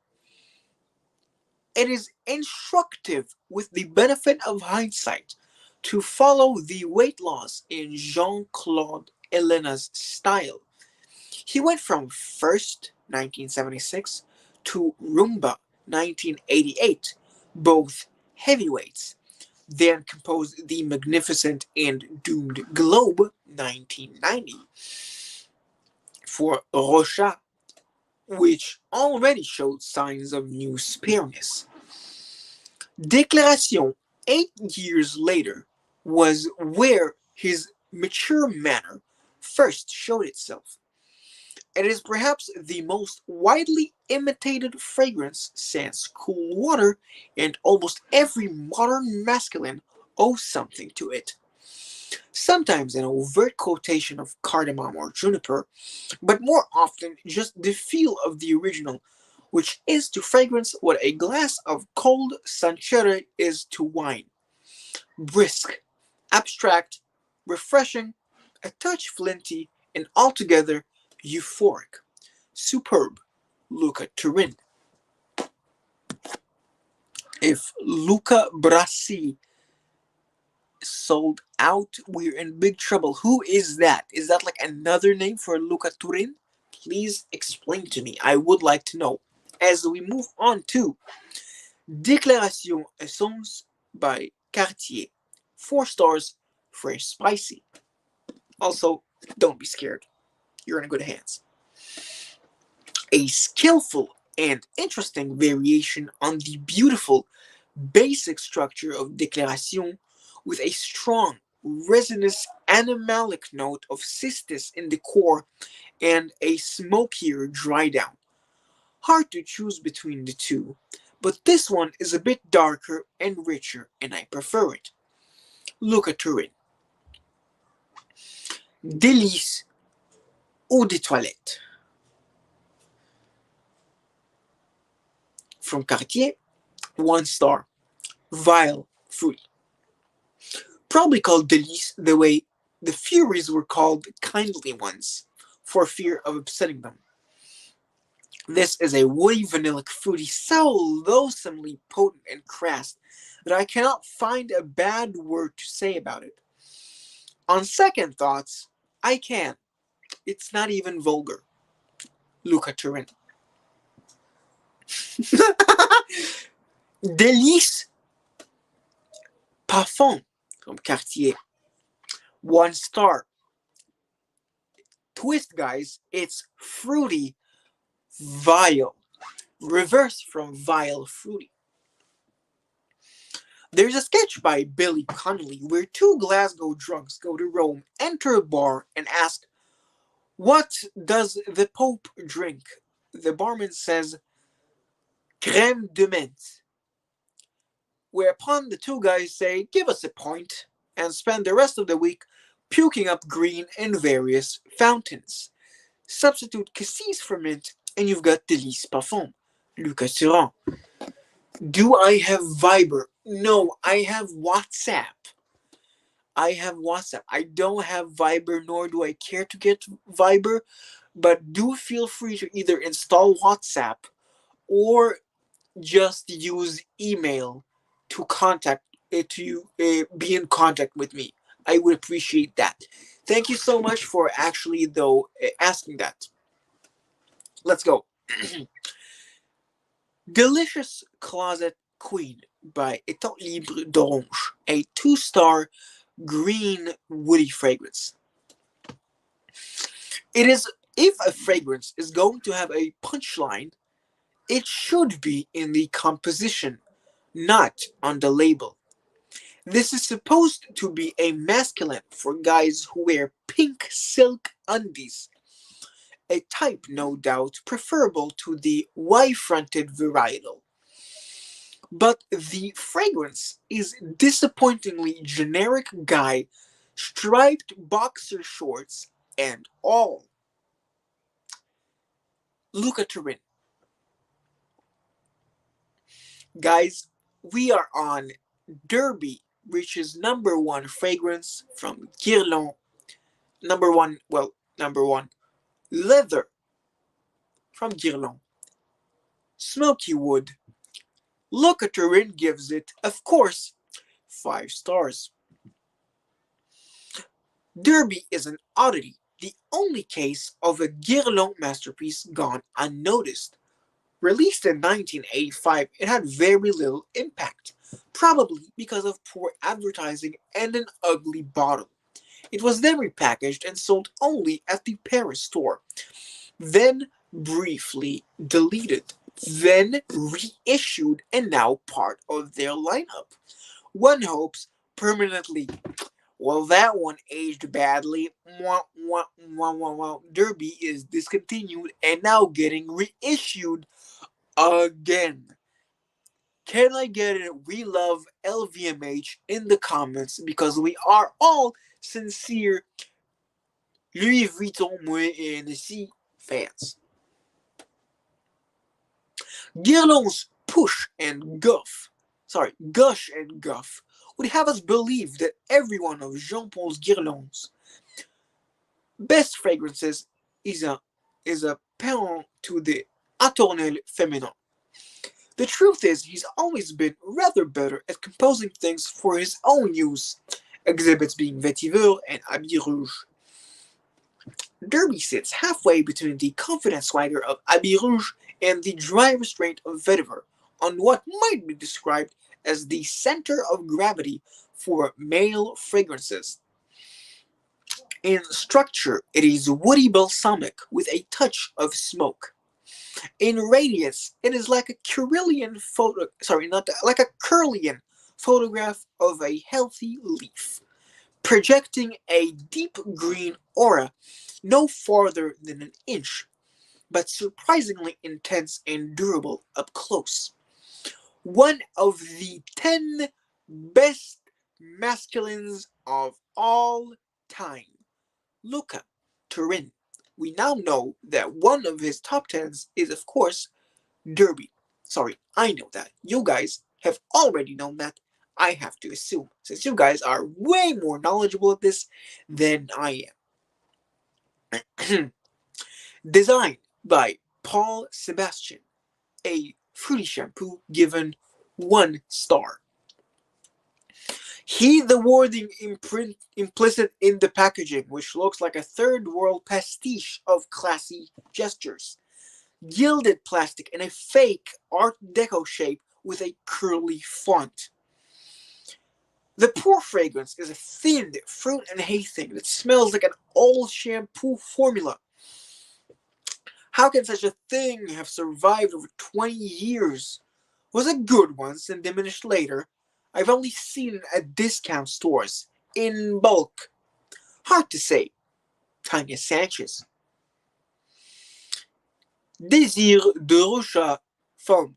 It is instructive with the benefit of hindsight to follow the weight loss in Jean-Claude Elena's style. He went from First 1976 to Rumba 1988, both heavyweights, then composed the magnificent and doomed Globe 1990 for Rochat, which already showed signs of new spareness. Déclaration, 8 years later, was where his mature manner first showed itself. It is perhaps the most widely imitated fragrance since Cool Water, and almost every modern masculine owes something to it. Sometimes an overt quotation of cardamom or juniper, but more often just the feel of the original, which is to fragrance what a glass of cold Sancerre is to wine. Brisk, abstract, refreshing, a touch flinty, and altogether euphoric. Superb. Look at Turin. If Luca Brasi sold out, we're in big trouble. Who is that? Is that like another name for Luca Turin? Please explain to me. I would like to know. As we move on to Déclaration Essence by Cartier. 4 stars, fresh spicy. Also, don't be scared. You're in good hands. A skillful and interesting variation on the beautiful basic structure of Déclaration with a strong resinous animalic note of cistus in the core and a smokier dry down. Hard to choose between the two, but this one is a bit darker and richer and I prefer it. Look at Turin. Délice eau de toilette. From Cartier, 1 star. Vile, fruity. Probably called Délice the way the Furies were called kindly ones, for fear of upsetting them. This is a woody vanillic fruity so loathsomely potent and crass that I cannot find a bad word to say about it. On second thoughts, I can. It's not even vulgar. Luca Turin. Délice Parfum from Cartier. 1 star. Twist, guys, it's fruity vile. Reverse from vile fruity. There's a sketch by Billy Connolly where 2 Glasgow drunks go to Rome, enter a bar, and ask, "What does the Pope drink?" The barman says, "Crème de menthe." Whereupon the 2 guys say, "Give us a point," and spend the rest of the week puking up green in various fountains. Substitute cassis for mint, and you've got Délice Parfum. Lucas Turin. Do I have Viber? No, I have WhatsApp. I don't have Viber, nor do I care to get Viber, but do feel free to either install WhatsApp or just use email to be in contact with me. I would appreciate that. Thank you so much for actually though asking that. Let's go. Delicious Closet Queen by Etant Libre d'Orange, a 2 star green woody fragrance. It is, if a fragrance is going to have a punchline, it should be in the composition, not on the label. This is supposed to be a masculine for guys who wear pink silk undies, a type no doubt preferable to the Y-fronted varietal. But the fragrance is disappointingly generic guy, striped boxer shorts, and all. Look at Turin. Guys, we are on Derby, which is #1 fragrance from Guerlain. Number one, leather from Guerlain. Smoky wood. Look at Turin gives it, of course, 5 stars. Derby is an oddity, the only case of a Guerlain masterpiece gone unnoticed. Released in 1985, it had very little impact, probably because of poor advertising and an ugly bottle. It was then repackaged and sold only at the Paris store, then briefly deleted, then reissued and now part of their lineup. One hopes permanently. Well, that one aged badly. Wah, wah, wah, wah, wah. Derby is discontinued and now getting reissued again. Can I get it? We love LVMH in the comments because we are all sincere Louis Vuitton et Hennessy fans. Guerlain's gush and guff would have us believe that every one of Jean Paul Guerlain's best fragrances is a parent to the Atournelle Féminin. The truth is, he's always been rather better at composing things for his own use, exhibits being Vetiver and Habit Rouge. Derby sits halfway between the confident swagger of Habit Rouge and the dry restraint of Vetiver, on what might be described as the center of gravity for male fragrances. In structure, it is woody balsamic with a touch of smoke. In radius, it is like a Curlian photo. Sorry, not like a Curlian photograph of a healthy leaf, projecting a deep green aura no farther than an inch, but surprisingly intense and durable up close. One of the 10 best masculines of all time. Luca Turin. We now know that one of his top tens is, of course, Derby. Sorry, I know that. You guys have already known that. I have to assume, since you guys are way more knowledgeable at this than I am. Designed by Paul Sebastian, a fruity shampoo given 1 star. Heed the wording implicit in the packaging, which looks like a third world pastiche of classy gestures. Gilded plastic in a fake Art Deco shape with a curly font. The poor fragrance is a thin fruit and hay thing that smells like an old shampoo formula. How can such a thing have survived over 20 years? Was it good once and diminished later? I've only seen it at discount stores, in bulk. Hard to say. Tanya Sanchez. Désir de Rocha Foam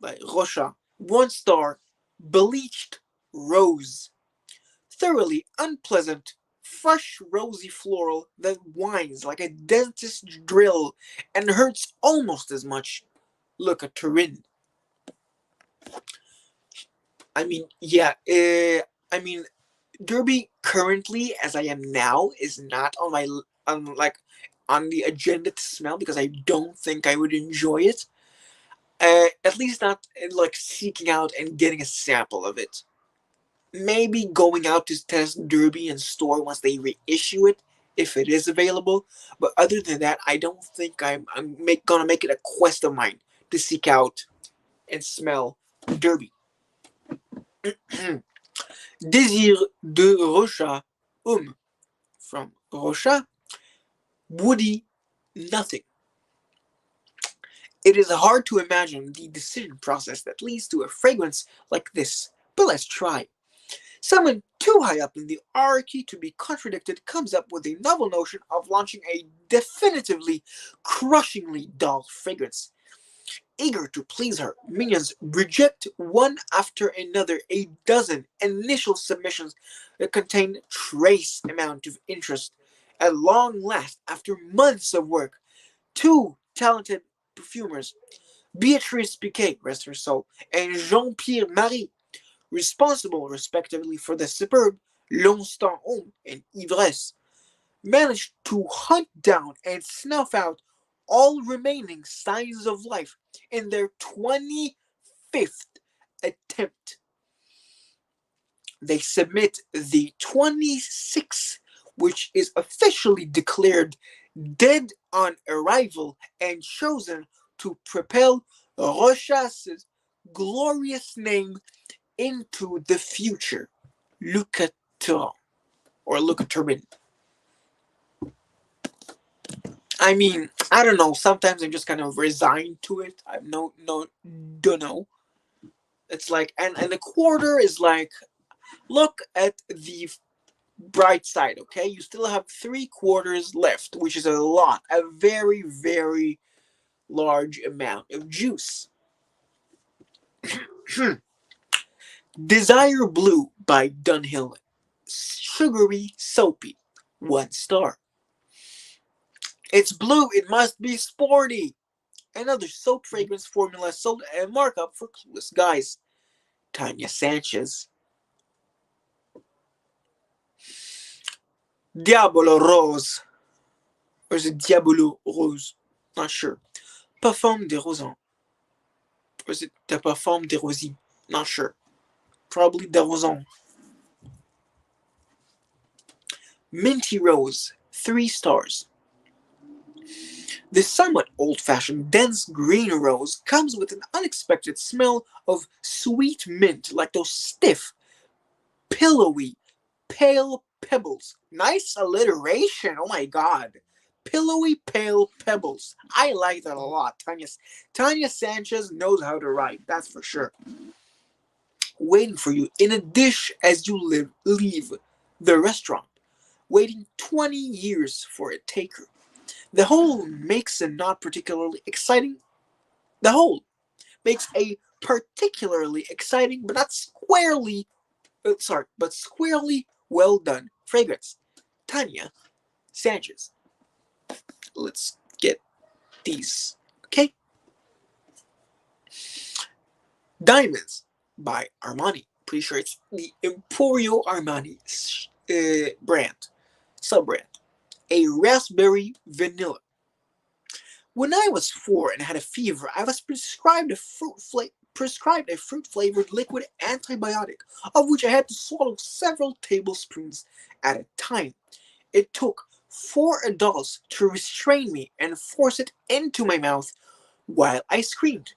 by Rocha. 1 star. Bleached rose. Thoroughly unpleasant, fresh rosy floral that whines like a dentist's drill and hurts almost as much. Look at Turin. I mean, yeah, I mean, Derby currently, as I am now, is not on my on the agenda to smell because I don't think I would enjoy it. At least not like seeking out and getting a sample of it. Maybe going out to test Derby in store once they reissue it, if it is available. But other than that, I don't think gonna make it a quest of mine to seek out and smell Derby. Désir de Rocha, from Rocha, woody nothing. It is hard to imagine the decision process that leads to a fragrance like this, but let's try. Someone too high up in the hierarchy to be contradicted comes up with a novel notion of launching a definitively, crushingly dull fragrance. Eager to please her, minions reject one after another a dozen initial submissions that contain trace amount of interest. At long last, after months of work, 2 talented perfumers, Beatrice Piquet, rest her soul, and Jean-Pierre Marie, responsible respectively for the superb L'Instant Homme and Ivresse, managed to hunt down and snuff out all remaining signs of life in their 25th attempt. They submit the 26th, which is officially declared dead on arrival and chosen to propel Rochas's glorious name into the future. Lucator or Lucaturbin. I mean, I don't know. Sometimes I'm just kind of resigned to it. I'm don't know. It's like, and the quarter is like, look at the bright side. Okay, you still have 3 quarters left, which is a lot, a very very large amount of juice. Desire Blue by Dunhill. Sugary, soapy. 1 star. It's blue, it must be sporty. Another soap fragrance formula sold at a markup for clueless guys. Tanya Sanchez. Diabolo Rose. Or is it Diabolo Rose? Not sure. Parfum de Rosan. Or is it de parfum de rosy? Not sure. Probably de roson. Minty rose, 3 stars. This somewhat old-fashioned dense green rose comes with an unexpected smell of sweet mint, like those stiff, pillowy, pale pebbles. Nice alliteration, oh my god. Pillowy pale pebbles. I like that a lot. Tanya Sanchez knows how to write, that's for sure. Waiting for you in a dish as you leave the restaurant. Waiting 20 years for a taker. The whole makes a not particularly exciting. The whole makes a particularly exciting, but not squarely, but squarely well done fragrance. Tanya Sanchez. Let's get these. Okay. Diamonds by Armani. Pretty sure it's the Emporio Armani brand, sub brand. A raspberry vanilla. When I was 4 and had a fever, I was prescribed a fruit-flavored liquid antibiotic, of which I had to swallow several tablespoons at a time. It took 4 adults to restrain me and force it into my mouth while I screamed.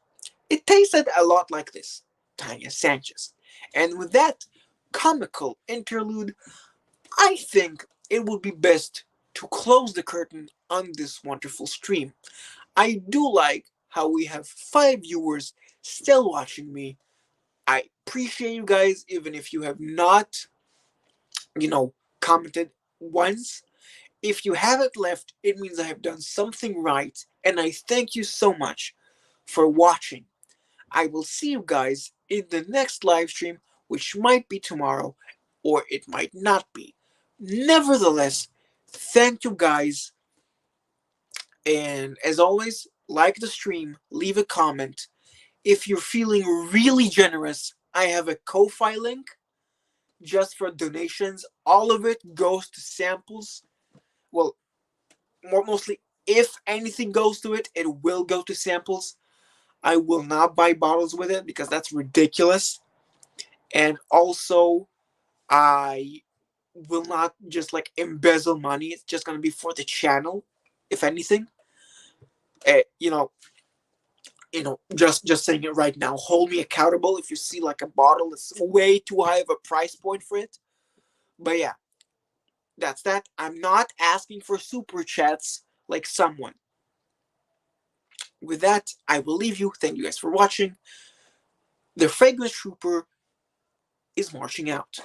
It tasted a lot like this, Tanya Sanchez. And with that comical interlude, I think it would be best to close the curtain on this wonderful stream. I do like how we have 5 viewers still watching me. I appreciate you guys, even if you have not, commented once. If you haven't left, it means I have done something right, and I thank you so much for watching. I will see you guys in the next live stream, which might be tomorrow, or it might not be. Nevertheless, thank you guys, and as always, like the stream, leave a comment. If you're feeling really generous, I have a Ko-Fi link just for donations. All of it goes to samples. Well, mostly, if anything goes to it, it will go to samples. I will not buy bottles with it because that's ridiculous. And also, I will not just embezzle money. It's just gonna be for the channel, if anything. Uh, you know, just saying it right now. Hold me accountable if you see a bottle that's way too high of a price point for it. But yeah, that's that. I'm not asking for super chats like someone. With that, I will leave you. Thank you guys for watching. The Fragrance Trooper is marching out.